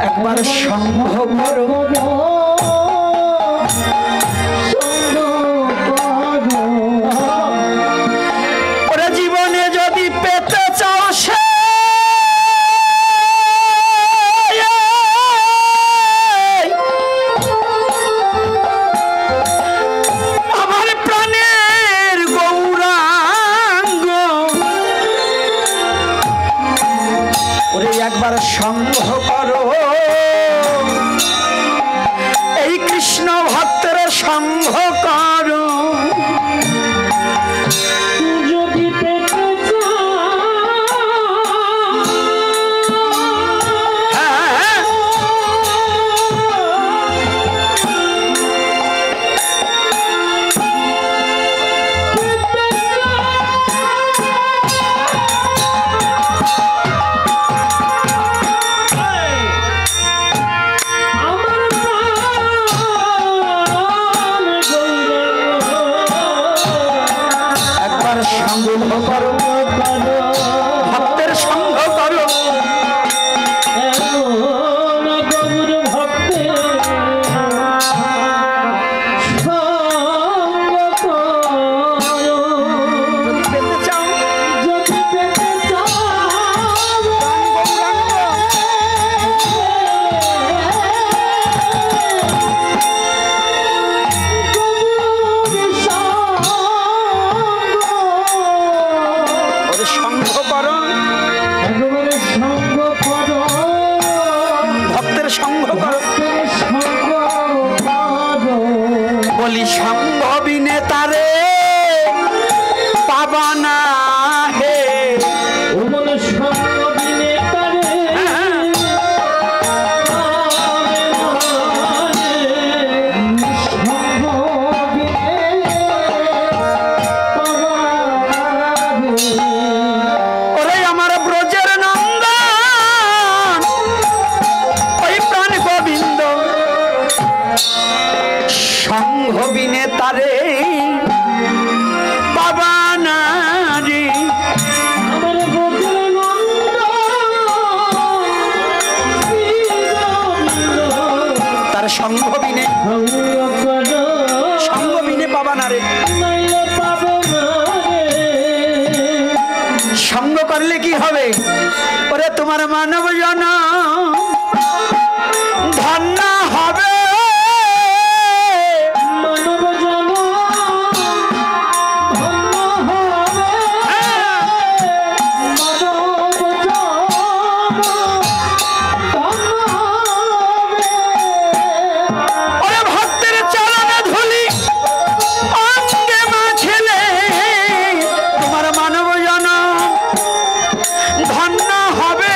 Speaker 1: একবার সঙ্গ করো, ওরা জীবনে যদি পেতে চাও সে আমার প্রাণের গৌরাঙ্গ, ওরে একবার সঙ্গ করো, এই কৃষ্ণ ভক্তের সঙ্গ করো।
Speaker 3: যদি পেতে চাও
Speaker 1: হ্যাঁ,
Speaker 3: আমার প্রাণ গৌরাঙ্গ
Speaker 1: একবার সঙ্গ করো,
Speaker 3: করো।
Speaker 1: ভক্তের সঙ্গ করো।
Speaker 3: এমন গৌর ভক্তের সঙ্গ করো।
Speaker 1: যদি পেতে চাও
Speaker 3: যদি পেতে চাও
Speaker 1: ওরে সঙ্গ করো,
Speaker 3: একেবারে সঙ্গ করো।
Speaker 1: ভক্তের সঙ্গ করো।
Speaker 3: সঙ্গ করো।
Speaker 1: বলি সঙ্গ বিনে তারে পাবা না হে।
Speaker 3: ওমন সঙ্গ বিনে তারে সঙ্গ বিনে
Speaker 1: ওরে আমার ব্রজের নন্দন, ওই প্রাণ গোবিন্দ, সঙ্গ বিনে তারে পাবা না রে।
Speaker 3: আমার বজ্র নন্দ
Speaker 1: তার সঙ্গ বিনে, সঙ্গ বিনে পাবা না রে। সঙ্গ করলে কি হবে? ওরে তোমার মানব জন ধন্য হবে।
Speaker 3: মানব জন ধন্য হবে। মানব জন ধন্য হবে।
Speaker 1: ওরে ভক্তের চরণে ধুলি অঙ্গে মাখিলে তোমার মানব জন ধন্য হবে।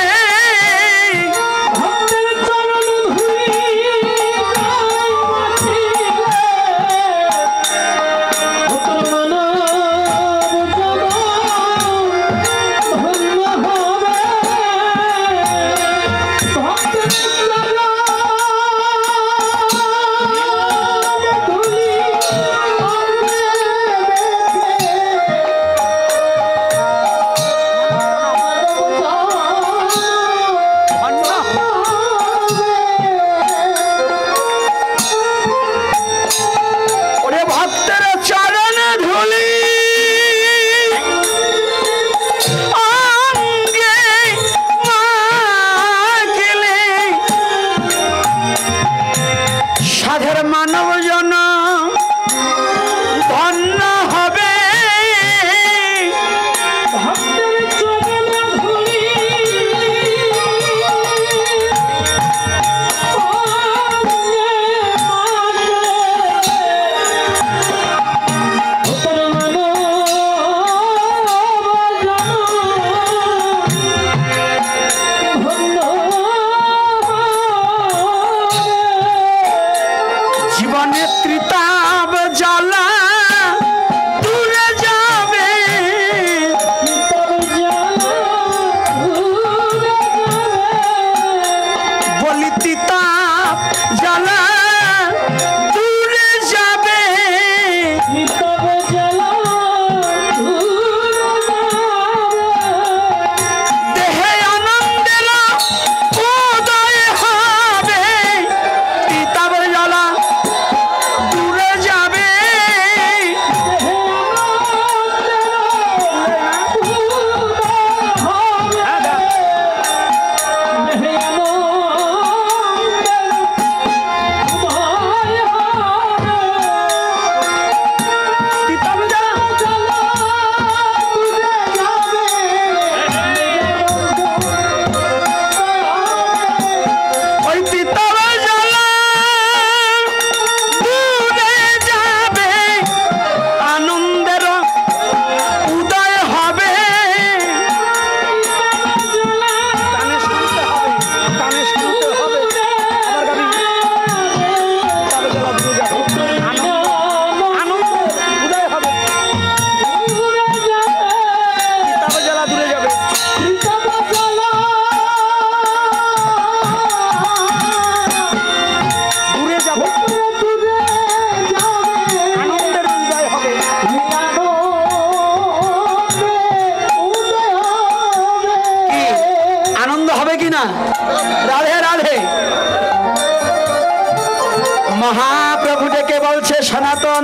Speaker 1: মহাপ্রভু ডেকে বলছে, সনাতন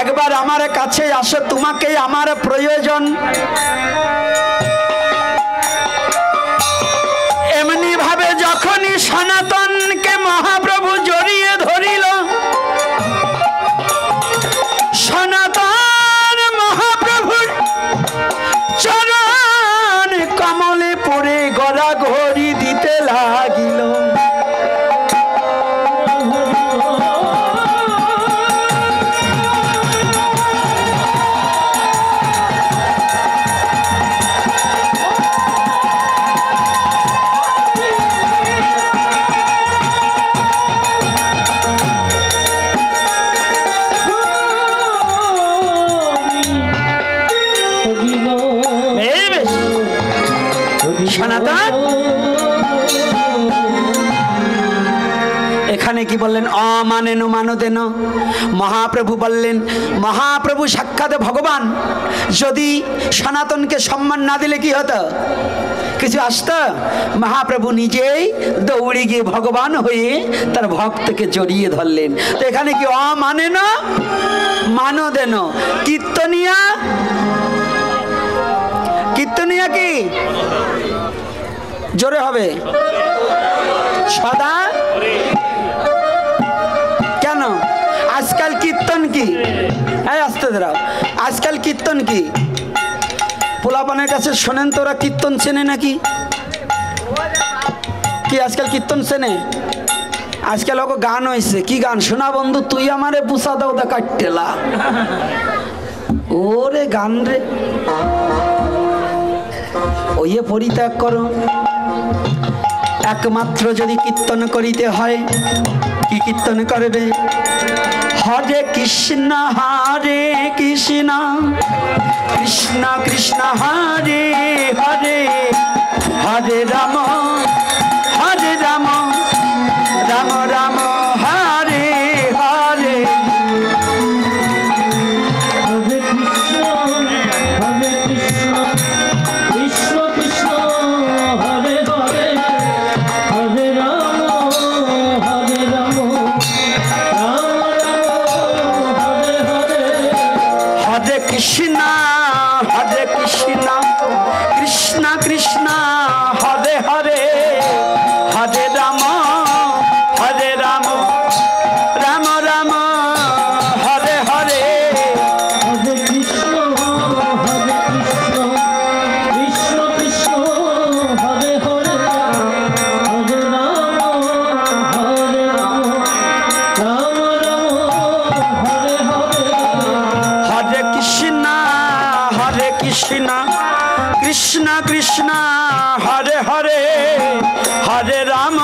Speaker 1: একবার আমার কাছে আসো, তোমাকেই আমার প্রয়োজন। এমনি ভাবে যখনই সনাতনকে মহাপ্রভু জড়িয়ে ধরিল, সনাতন মহাপ্রভুর চরণ কমলে পড়ে গড়াগড়ি দিতে লাগিল। সনাতন এখানে কি বললেন? অমানেন মানদেন। মহাপ্রভু বললেন, মহাপ্রভু সাক্ষাৎ ভগবান, যদি সনাতনকে সম্মান না দিলে কি হতো? কিছু আসতো? মহাপ্রভু নিজেই দৌড়ে গিয়ে ভগবান হয়ে তার ভক্তকে জড়িয়ে ধরলেন। তো এখানে কি অমানেন মানদেন। কীর্তনিয়া, কীর্তনিয়া কি জোরে হবে? সদা কেন? আজকাল কীর্তন কি? হ্যাঁ আসতে দাঁড়াও। আজকাল কীর্তন কি? পোলাপানের কাছে শোনেন তো, ওরা কীর্তন চেনে নাকি? কি আজকাল কীর্তন চেনে? আজকাল ওকে গান হয়েছে। কি গান? শোনা বন্ধু তুই আমারে বুসা দাও দা কাটতেলা। ওরে গান রে, ওইয়ে পরিত্যাগ করো। একমাত্র যদি কীর্তন করিতে হয়, কি কীর্তন করবে? হরে কৃষ্ণ হরে কৃষ্ণ কৃষ্ণ কৃষ্ণ হরে হরে, হরে রাম হরে রাম রাম রাম হরে হরে।
Speaker 3: হরে কৃষ্ণ কৃষ্ণ কৃষ্ণ হরে হরে, হরে রাম হরে রাম রাম রাম হরে হরে।
Speaker 1: হরে কৃষ্ণ কৃষ্ণ কৃষ্ণ হরে হরে, হরে রাম রাম রাম হরে হরে।
Speaker 3: হরে কৃষ্ণ কৃষ্ণ কৃষ্ণ হরে হরে, হরে রাম রাম রাম হরে হরে।
Speaker 1: হরে কৃষ্ণ কৃষ্ণ কৃষ্ণ হরে হরে, হরে রাম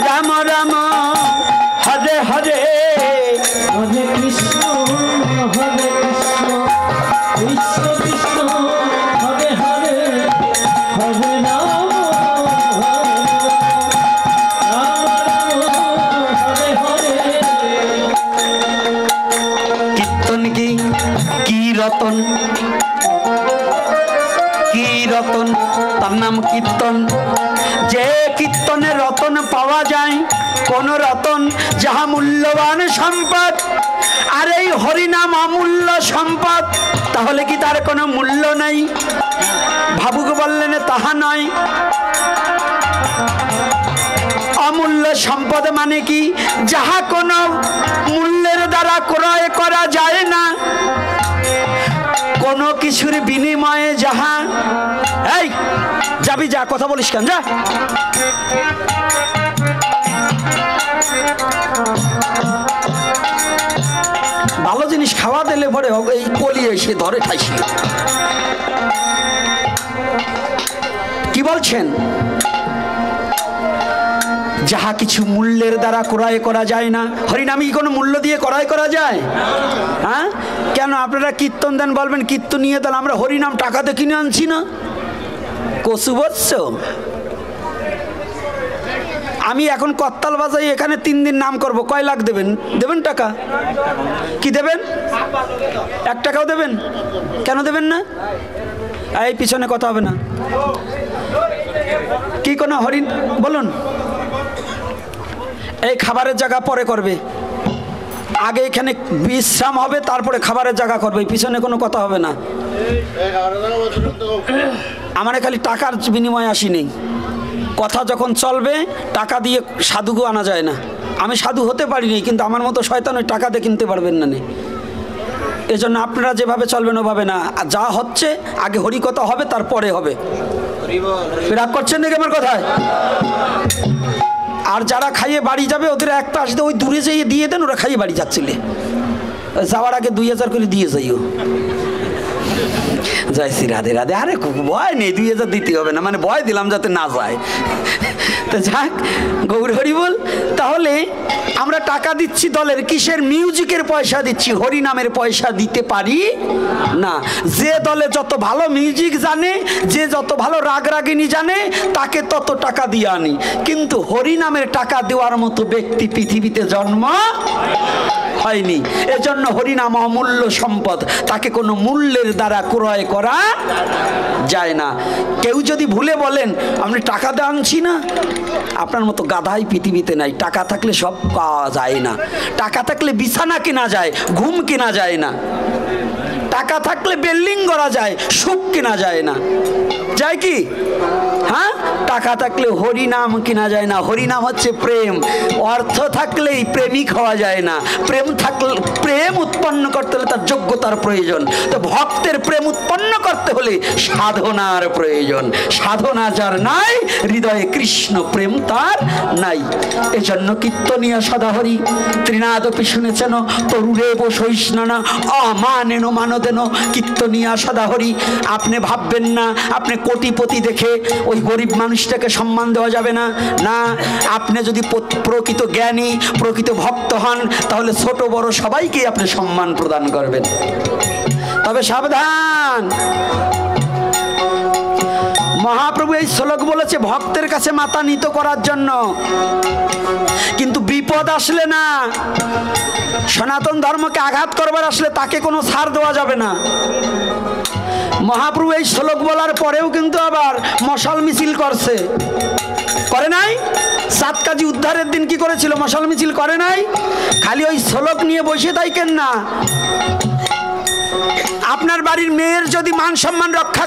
Speaker 1: রাম রাম হরে হরে।
Speaker 3: হরে কৃষ্ণ কৃষ্ণ কৃষ্ণ হরে হরে, হরে রাম হরে হরে।
Speaker 1: কীর্তন কি? কি রতন, কি রতন, তার নাম কীর্তন। যে কীর্তনে রতন পাওয়া যায়, কোন রতন? যাহা মূল্যবান সম্পদ। আর এই হরিনাম অমূল্য সম্পদ, তাহলে কি তার কোনো মূল্য নেই? ভাবুক বললেন তাহা নয়। অমূল্য সম্পদ মানে কি? যাহা কোনো মূল্যের দ্বারা ক্রয় করা যায় না, কোনো কিছুর বিনিময়ে যাহা। এই যাবি, যা, কথা বলিস কেন, যা। ভালো জিনিস খাওয়া দিলে পরে এই কলি এসে ধরে ঠাইছি। কি বলছেন? যাহা কিছু মূল্যের দ্বারা ক্রয় করা যায় না। হরিনামে কি কোনো মূল্য দিয়ে ক্রয় করা যায়? হ্যাঁ, কেন আপনারা কীর্তন দেন বলবেন কীর্তন নিয়ে দেন, আমরা হরিনাম টাকাতে কিনে আনছি না। কচু বৎস, আমি এখন করতাল বাজাই, এখানে 3 দিন নাম করব, কয় লাখ দেবেন? দেবেন টাকা? কি দেবেন? 1 টাকাও দেবেন? কেন দেবেন না? এই পিছনে কথা হবে না। কি কোনো হরিণ বলুন? এই খাবারের জায়গা পরে করবে, আগে এখানে বিশ্রাম হবে, তারপরে খাবারের জায়গা করবে, পিছনে কোনো কথা হবে না। আমার খালি টাকার বিনিময়ে আসিনি, কথা যখন চলবে টাকা দিয়ে সাধুকে আনা যায় না। আমি সাধু হতে পারিনি, কিন্তু আমার মতো শয়তান ওই টাকা দিয়ে কিনতে পারবেন না। এজন্য আপনারা যেভাবে চলবেন ওভাবে না, যা হচ্ছে আগে হরিকথা হবে, তারপরে হবে। রাগ করছেন নাকি আমার কথায়? আর যারা খাইয়ে বাড়ি যাবে ওদের একটা আসতে ওই দূরে যেয়ে দিয়ে দেন, ওরা খাইয়ে বাড়ি যাচ্ছিলে, যাওয়ার আগে 2000 করে দিয়ে যাইও। যাইছি রাধে রাধে। আরে ভয় নেই, 2000 দিতে হবে না, মানে ভয় দিলাম যাতে না যায়। তো যাক, গৌর হরি বল। তাহলে আমরা টাকা দিচ্ছি দলের, কিসের? মিউজিকের পয়সা দিচ্ছি, হরি নামের পয়সা দিতে পারি না। যে দলে যত ভালো মিউজিক জানে, যে যত ভালো রাগ রাগিনী জানে, তাকে তত টাকা দিয়ে আনি। কিন্তু হরি নামের টাকা দেওয়ার মতো ব্যক্তি পৃথিবীতে জন্ম হয়নি। এজন্য হরিনাম অমূল্য সম্পদ, তাকে কোনো মূল্যের দ্বারা ক্রয় করা যায় না। কেউ যদি ভুলে বলেন আমি টাকা দিয়ে আনছি না, আপনার মতো গাধাই পৃথিবীতে নাই। টাকা থাকলে সব পাওয়া যায় না। টাকা থাকলে বিছানা কেনা যায়, ঘুম কেনা যায় না। টাকা থাকলে বিল্ডিং করা যায়, সুখ কেনা যায় না। যায় কি? হ্যাঁ, টাকা থাকলে হরিনাম কেনা যায় না। হরিনাম হচ্ছে প্রেম। অর্থ থাকলেই প্রেমিক হওয়া যায় না। প্রেম থাকলে, প্রেম উৎপন্ন করতে হলে তার যোগ্যতার প্রয়োজন। তো ভক্তের প্রেম উৎপন্ন করতে হলে সাধনার প্রয়োজন। সাধনা যার নাই, হৃদয়ে কৃষ্ণ প্রেম তার নাই। এজন্য কীর্তনিয়া সদাহরি ত্রিনাদপি শুনেছেন, তরুরে বসৈষ্ণনা অমানেন মানদেন কীর্তনিয়া সদাহরি। আপনি ভাববেন না আপনি কোটিপতি দেখে ওই গরিব মানুষটাকে সম্মান দেওয়া যাবে না। না, আপনি যদি প্রকৃত জ্ঞানী, প্রকৃত ভক্ত হন, তাহলে ছোট বড় সবাইকে আপনি সম্মান প্রদান করবেন। তবে সাবধান, মহাপ্রভু এই শ্লোক বলেছে ভক্তের কাছে মাথা নত করার জন্য, কিন্তু বিপদ আসলে না, সনাতন ধর্মকে আঘাত করবার আসলে তাকে কোনো ছাড় দেওয়া যাবে না। মহাপ্রভু এই শ্লোক বলার পরেও কিন্তু আবার মশাল মিছিল করছে, করে নাই? সাত কাজী উদ্ধারের দিন কি করেছিল? মশাল মিছিল করে নাই? খালি ওই শ্লোক নিয়ে বসে থাকেন না। আপনার বাড়ির মেয়ের যদি মান সম্মান রক্ষা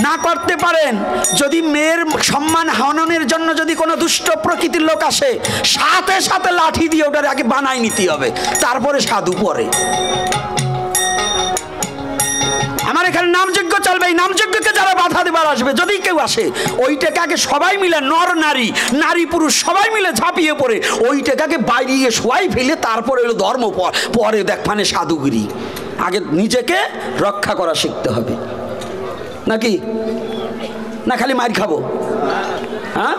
Speaker 1: না করতে পারেন, যদি মেয়ের সম্মান হননের জন্য যদি কোনো দুষ্ট প্রকৃতির লোক আসে, সাথে সাথে লাঠি দিয়ে ওটার আগে বানাই নিতে হবে, তারপরে সাধু পরে। আমার এখানে নামযজ্ঞ চলবে, এই নামযজ্ঞকে যারা বাধা দেবার আসবে, যদি কেউ আসে, ওইটাকে আগে সবাই মিলে, নর নারী, নারী পুরুষ সবাই মিলে ঝাঁপিয়ে পড়ে ওইটাকে আগে বাইরে শোয়াই ফেলে তারপরে এলো ধর্ম, পরে দেখ মানে সাধুগিরি। আগে নিজেকে রক্ষা করা শিখতে হবে, নাকি না খালি মার খাবো? হ্যাঁ,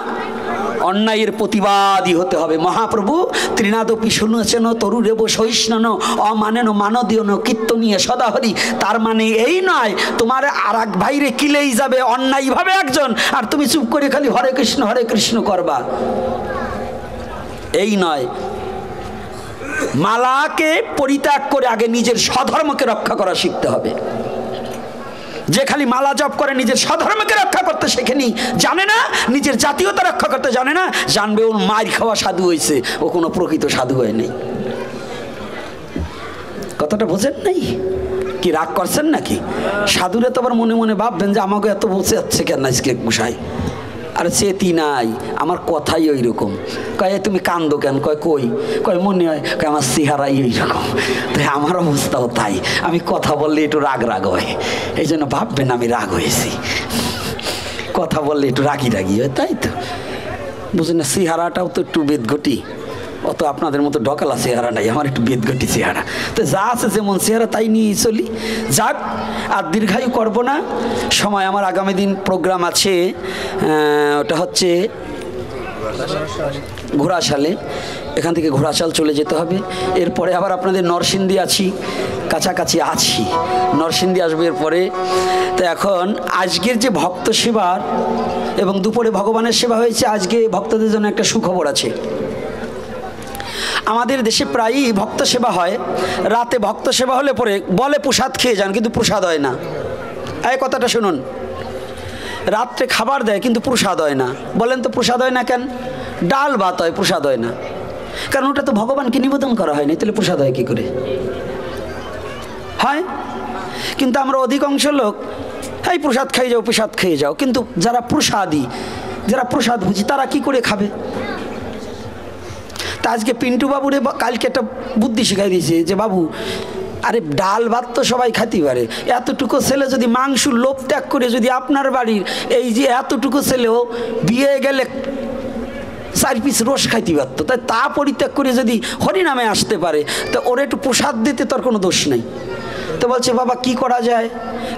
Speaker 1: অন্যায়ের প্রতিবাদী হতে হবে। মহাপ্রভু ত্রিনাদপি শুনেছেন, তরুরেব সহিষ্ণন অমানেন মানদীয়ন কীর্তনীয় সদাহরি। তার মানে এই নয় তোমার আর এক ভাইরে কিলেই যাবে অন্যায়ভাবে একজন, আর তুমি চুপ করে খালি হরে কৃষ্ণ করবা, এই নয়। মালাকে পরিত্যাগ করে আগে নিজের স্বধর্মকে রক্ষা করা শিখতে হবে। যে খালি মালা জপ করে নিজের স্বধর্মকে রক্ষা করতে শেখেনি, জানে না নিজের জাতীয়তা রক্ষা করতে জানে না, জানবে ওর মার খাওয়া সাধু হয়েছে, ও কোনো প্রকৃত সাধু হয় নাই। কথাটা বোঝেন নাই? কি রাগ করছেন নাকি? সাধুরে তো আবার মনে মনে ভাববেন যে আমাকে এত বসে যাচ্ছে কেন আজকে গোসাই। আর চেতি নাই, আমার কথাই ওই রকম। কয় তুমি কান্দো কেন? কয় মনে হয় আমার চেহারাই এইরকম। তাই আমার অবস্থাও তাই, আমি কথা বললে একটু রাগ হয়, এই জন্য ভাববেন আমি রাগ হয়েছি। কথা বললে একটু রাগি হয়, তাই তো বুঝলেন না? চেহারাটাও তো একটু বেদঘটি, অত আপনাদের মতো ঢকালা চেহারা নাই, আমার একটু বেদঘটি চেহারা। তো যা আছে যেমন চেহারা তাই নিয়ে চলি। যাক, আর দীর্ঘায়ু করবো না, সময় আমার আগামী দিন প্রোগ্রাম আছে, ওটা হচ্ছে ঘোড়াশালে। এখান থেকে ঘোড়াশাল চলে যেতে হবে। এরপরে আবার আপনাদের নরসিংদী আছি, কাছাকাছি আছি, নরসিংদী আসবে এরপরে। তো এখন আজকের যে ভক্ত সেবার এবং দুপুরে ভগবানের সেবা হয়েছে, আজকে ভক্তদের জন্য একটা সুখবর আছে। আমাদের দেশে প্রায়ই ভক্ত সেবা হয়, রাতে ভক্ত সেবা হলে পরে বলে প্রসাদ খেয়ে যান, কিন্তু প্রসাদ হয় না। এই কথাটা শুনুন, রাত্রে খাবার দেয় কিন্তু প্রসাদ হয় না। বলেন তো প্রসাদ হয় না কেন? ডাল ভাত হয়, প্রসাদ হয় না। কারণ ওটা তো ভগবানকে নিবেদন করা হয়নি, তাহলে প্রসাদ হয় কী করে? হয়। কিন্তু আমরা অধিকাংশ লোক এই প্রসাদ খেয়ে যাও, প্রসাদ খেয়ে যাও, কিন্তু যারা প্রসাদী, যারা প্রসাদ বুঝি, তারা কি করে খাবে? তা আজকে পিন্টু বাবুরে কালকে একটা বুদ্ধি শিখাই দিয়েছে যে বাবু, আরে ডাল ভাত তো সবাই খাইতে পারে, এতটুকু ছেলে যদি মাংস লোভ ত্যাগ করে যদি আপনার বাড়ির এই যে এতটুকু ছেলেও বিয়ে গেলে 4 পিস রস খাইতে পারতো, তাই তা পরিত্যাগ করে যদি হরিনামে আসতে পারে, তো ওর একটু প্রসাদ দিতে তোর কোনো দোষ নেই। তো বলছে বাবা কি করা যায়?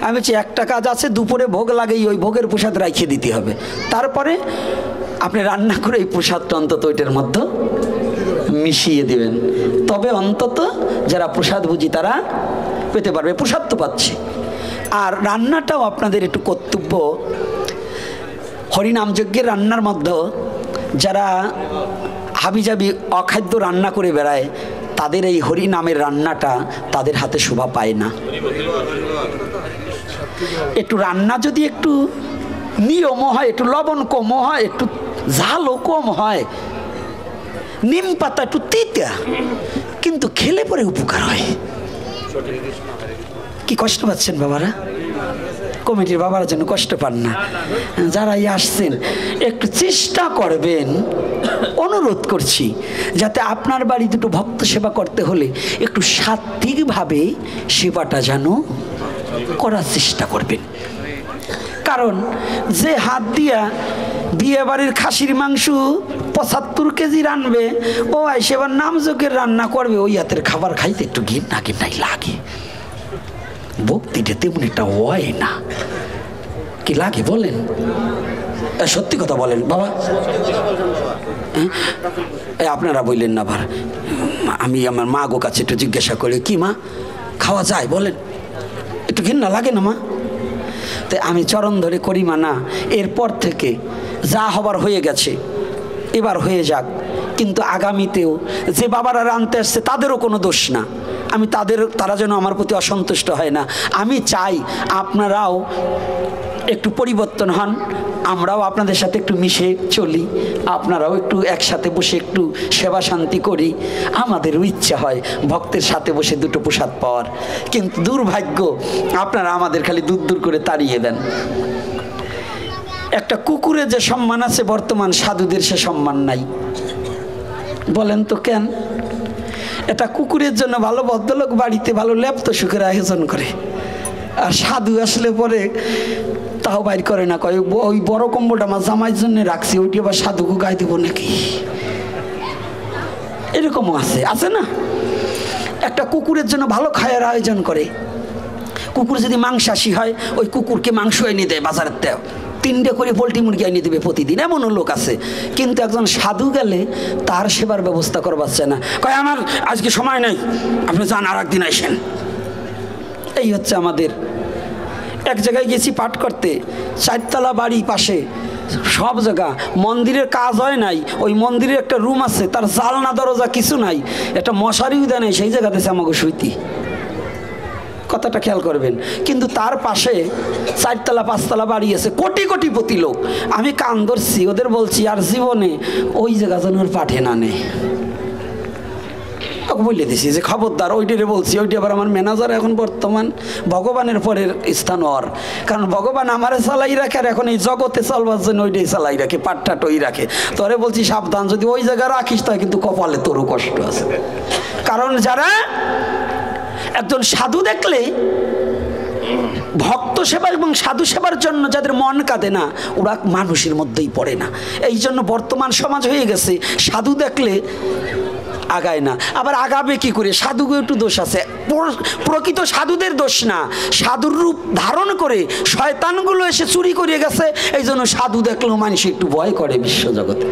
Speaker 1: আমি বলছি একটা কাজ আছে, দুপুরে ভোগ লাগেই ওই ভোগের প্রসাদ রাখে দিতে হবে, তারপরে আপনি রান্না করে এই প্রসাদটা অন্তত ওইটার মধ্যে মিশিয়ে দেবেন, তবে অন্তত যারা প্রসাদ বুঝি তারা পেতে পারবে। প্রসাদ তো পাচ্ছে। আর রান্নাটাও আপনাদের একটু কর্তব্য, হরিনাম যজ্ঞের রান্নার মধ্যে যারা হাবিজাবি অখাদ্য রান্না করে বেড়ায়, তাদের এই হরিনামের রান্নাটা তাদের হাতে শোভা পায় না। একটু রান্না যদি একটু নিয়ম হয়, একটু লবণ কম হয়, একটু ঝালও কম হয়, নিম পাতা একটু তিতা, কিন্তু খেলে পরে উপকার হয়। কি কষ্ট পাচ্ছেন বাবারা? কমিটির বাবারা যেন কষ্ট পান না, যারাই আসছেন একটু চেষ্টা করবেন, অনুরোধ করছি, যাতে আপনার বাড়ি দুটো ভক্ত সেবা করতে হলে একটু সাত্বিকভাবে সেবাটা যেন করার চেষ্টা করবেন। কারণ যে হাত দিয়া বিয়ে বাড়ির খাসির মাংস 75 কেজি রানবে, ও সেবার নাম যোগের রান্না করবে, ওই হাতের খাবার খাইতে একটু ঘিন্নাই লাগে। ভক্তিটা তেমন একটা হয় না, কি লাগে বলেন? সত্যি কথা বলেন বাবা, আপনারা বললেন না আবার। আমি আমার মা গো কাছে একটু জিজ্ঞাসা করি, কি মা খাওয়া যায় বলেন? একটু ঘৃণা লাগে না মা? তাই আমি চরণ ধরে করি মা, না, এরপর থেকে যা হবার হয়ে গেছে, এবার হয়ে যাক, কিন্তু আগামীতেও যে বাবারা রানতে আসছে তাদেরও কোনো দোষ না, আমি তারা যেন আমার প্রতি অসন্তুষ্ট হয় না। আমি চাই আপনারাও একটু পরিবর্তন হন, আমরাও আপনাদের সাথে একটু মিশে চলি, আপনারাও একটু একসাথে বসে একটু সেবা শান্তি করি। আমাদেরও ইচ্ছা হয় ভক্তের সাথে বসে দুটো প্রসাদ পাওয়ার, কিন্তু দুর্ভাগ্য আপনারা আমাদের খালি দূর করে তাড়িয়ে দেন। একটা কুকুরের যে সম্মান আছে বর্তমান সাধুদের সে সম্মান নাই, বলেন তো কেন? এটা কুকুরের জন্য ভালো ভদ্রলোক বাড়িতে ভালো লেপ্ত সুখের আয়োজন করে, আর সাধু আসলে পরে তাও বাইর করে না, কয় ওই বড় কম্বলটা আমার জামাইয়ের জন্য রাখছি, ওইটি আবার সাধুকে গায়ে দেবো নাকি? এরকমও আছে না? একটা কুকুরের জন্য ভালো খায়ের আয়োজন করে। কুকুর যদি মাংসাশী হয়, ওই কুকুরকে মাংস এনে দেয় বাজারের তেও, 3টে করে পোলট্রি মুরগি এনে দেবে প্রতিদিন, এমনও লোক আছে। কিন্তু একজন সাধু গেলে তার সেবার ব্যবস্থা করবার চায় না, কয় আমার আজকে সময় নেই, আপনি যান আর একদিন আসেন। এই হচ্ছে আমাদের। এক জায়গায় গেছি পাঠ করতে, 4তলা বাড়ি পাশে, সব জায়গা মন্দিরের কাজ হয় নাই, ওই মন্দিরের একটা রুম আছে, তার জালনা দরজা কিছু নাই, একটা মশারিও দেয় নাই, সেই জায়গাতে আমাকে শুইতি। কথাটা খেয়াল করবেন। কিন্তু তার পাশে 4তলা 5তলা বাড়ি আছে, কোটি কোটিপতি লোক। আমি কান ধরছি, ওদের বলছি আর জীবনে ওই জায়গা যেন ওর পাঠে না নেই। বলে দিছি যে খবরদার, ওইটারে বলছি, ওইটা আবার আমার ম্যানেজার এখন বর্তমান ভগবানের পরের স্থান ওর, কারণ ভগবান আমারে চালাই রাখে, আর এখন এই জগতে চলবার জন্য ওইটাই চালাই রাখে, পাটটা টই রাখে। তোরে বলছি সাবধান, যদি ওই জায়গায় রাখিস তাই কিন্তু কপালে তোরও কষ্ট আছে। কারণ যারা একজন সাধু দেখলে ভক্ত সেবা এবং সাধু সেবার জন্য যাদের মন কাঁদে না, ওরা মানুষের মধ্যেই পড়ে না। এই জন্য বর্তমান সমাজ হয়ে গেছে, সাধু দেখলে আগায় না। আবার আগাবে কি করে? সাধুকে একটু দোষ আছে, প্রকৃত সাধুদের দোষ না, সাধুর রূপ ধারণ করে শয়তানগুলো এসে চুরি করে গেছে। এই জন্য সাধু দেখলেও মানুষ একটু ভয় করে, বিশ্বজগতে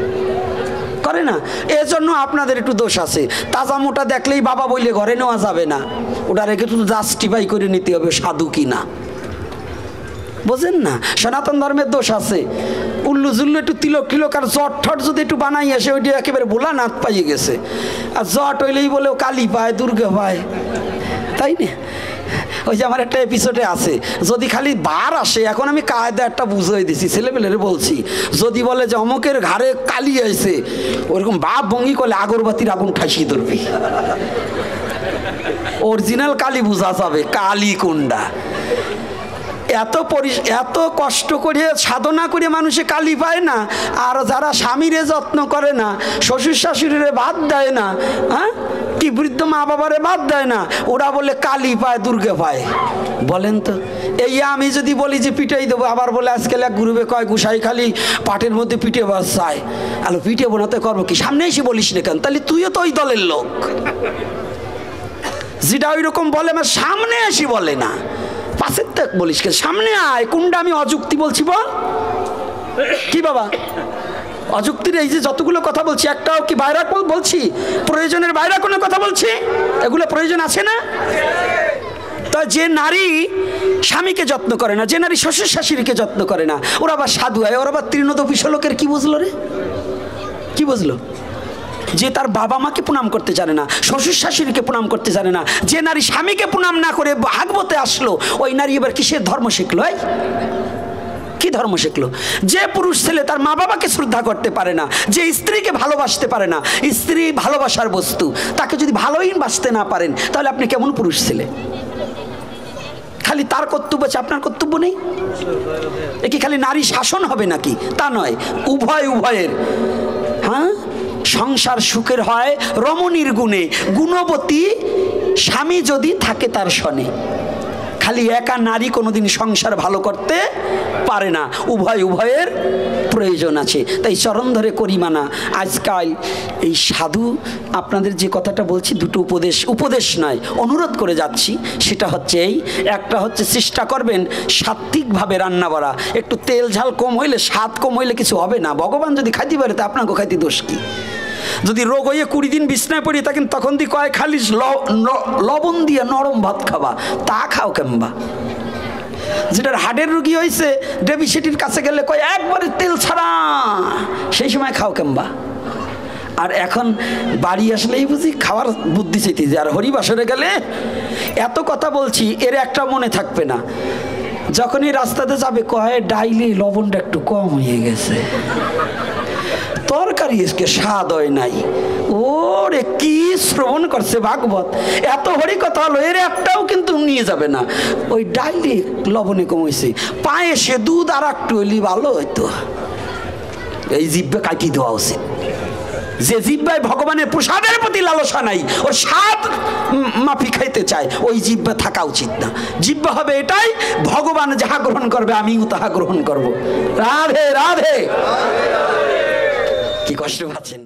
Speaker 1: করে না। এজন্য আপনাদের একটু দোষ আছে। তাজা মোটা দেখলেই বাবা বইলে ঘরে নেওয়া যাবে না, ওটা রেখে একটু জাস্টিফাই করে নিতে হবে সাধু কি না, বোঝেন না? সনাতন ধর্মের দোষ আছে। উল্লু জুল্লু একটু তিলক আর জট ঠট যদি একটু বানাই আসে, ওইটি একেবারে ভোলা নাথ পাইয়ে গেছে। আর জট হইলেই বলেও কালী পায়, দুর্গা পায়, তাই না? ওই যে আমার একটা এপিসোডে আছে, যদি খালি বার আসে, এখন আমি কায়দা একটা বুঝাই দিছি, ছেলেপেলেরে বলছি, যদি বলে যে অমুকের ঘাড়ে কালি আছে, ওরকম বাপ ভঙ্গি করলে আগরবাতির আগুন ঠাসিয়ে ধরবি। অরিজিনাল কালি বোঝা যাবে কালি কোনটা। এত কষ্ট করে সাধনা করে মানুষে কালি পায় না, আর যারা স্বামীরে যত্ন করে না, শ্বশুর শাশুড়িরে বাদ দেয় না, হ্যাঁ কি বৃদ্ধ মা বাবারে বাদ দেয় না, ওরা বলে কালি পায় দুর্গে পায়। বলেন তো, এই আমি যদি বলি যে পিটাই দেবো, আবার বলে আজকাল এক গ্রুপে কয় গুসাই খালি পাটের মধ্যে পিঠে বাসায়, আলো পিঠে বোনাতে করবো কি, সামনে এসে বলিস না কেন, তাহলে তুইও তো ওই দলের লোক। যেটা ওই রকম বলে আমার সামনে আসি বলে না, পাশের থেকে বলিস কে, সামনে আয়। কোনটা আমি অযুক্তি বলছি বল? কি বাবা অযুক্তির এই যে যতগুলো কথা বলছি, একটাও কি বাইরে বলছি? প্রয়োজনের বাইরে কোনো কথা বলছি? এগুলো প্রয়োজন আছে না? তা যে নারী স্বামীকে যত্ন করে না, যে নারী শ্বশুর শাশুড়িকে যত্ন করে না, ওরা আবার সাধু হয়, ওরা আবার তৃণদপি লোকের কি বুঝলো রে? কি বুঝলো? যে তার বাবা মাকে প্রণাম করতে জানে না, শ্বশুর শাশুড়িকে প্রণাম করতে জানে না, যে নারী স্বামীকে প্রণাম না করে ভাগবতে আসলো, ওই নারী এবার কিসের ধর্ম শিখলো? কি ধর্ম শিখলো? যে পুরুষ ছেলে তার মা বাবাকে শ্রদ্ধা করতে পারে না, যে স্ত্রীকে ভালোবাসতে পারে না, স্ত্রী ভালোবাসার বস্তু, তাকে যদি ভালোই বাসতে না পারেন, তাহলে আপনি কেমন পুরুষ ছেলে? খালি তার কর্তব্য আছে, আপনার কর্তব্য নেই? এ কি খালি নারী শাসন হবে নাকি? তা নয়, উভয়ের। হ্যাঁ, সংসার সুখের হয় রমণীর গুণে, গুণবতী স্বামী যদি থাকে তার শনে। খালি একা নারী কোনোদিন সংসার ভালো করতে পারে না, উভয়ের প্রয়োজন আছে। তাই চরণ ধরে করি মানা। আজকাল এই সাধু আপনাদের যে কথাটা বলছি, দুটো উপদেশ নয়, অনুরোধ করে যাচ্ছি। সেটা হচ্ছে এই, একটা হচ্ছে চেষ্টা করবেন সাত্ত্বিকভাবে রান্না বাড়া। একটু তেল ঝাল কম হইলে, স্বাদ কম হইলে কিছু হবে না। ভগবান যদি খাইতে পারে তা আপনাকে খাইতে দোষ কি? যদি রোগ হয়ে 20 দিন বিছনায় পড়ি থাকেন, তখন দিয়ে কয় খালি লবণ দিয়ে নরম ভাত খাবা, তা খাও কেমবা? যেটার হার্টের রুগী হয়েছে, দেবী সেটির কাছে গেলে কয় একবারে তেল ছাড়া, সেই সময় খাও কেমবা? আর এখন বাড়ি আসলেই বুঝি খাওয়ার বুদ্ধি চাইতে যে, আর হরিবাসরে গেলে এত কথা বলছি, এর একটা মনে থাকবে না। যখনই রাস্তাতে যাবে কয় ডাইলে লবণটা একটু কম হয়ে গেছে, তরকারি আজকে স্বাদ হয় নাই। ওরে কি শ্রবণ করছে ভাগবত, এত হরি কথা হলো, এর একটাও কিন্তু নিয়ে যাবে না। ওই ডাইলে লবণে কমেছে, পায়েসে দুধ আর একটু হইলে ভালো হইতো। এই জিভ্বে কাটি দেওয়া উচিত। যে জিভ্বায় ভগবানের প্রসাদের প্রতি লালসা নাই, ওর স্বাদ মাফি খাইতে চায়, ওই জিভ্বা থাকা উচিত না। জিভ্বা হবে এটাই, ভগবান যাহা গ্রহণ করবে আমিও তাহা গ্রহণ করব। রাধে রাধে। কি কষ্ট পাচ্ছেন?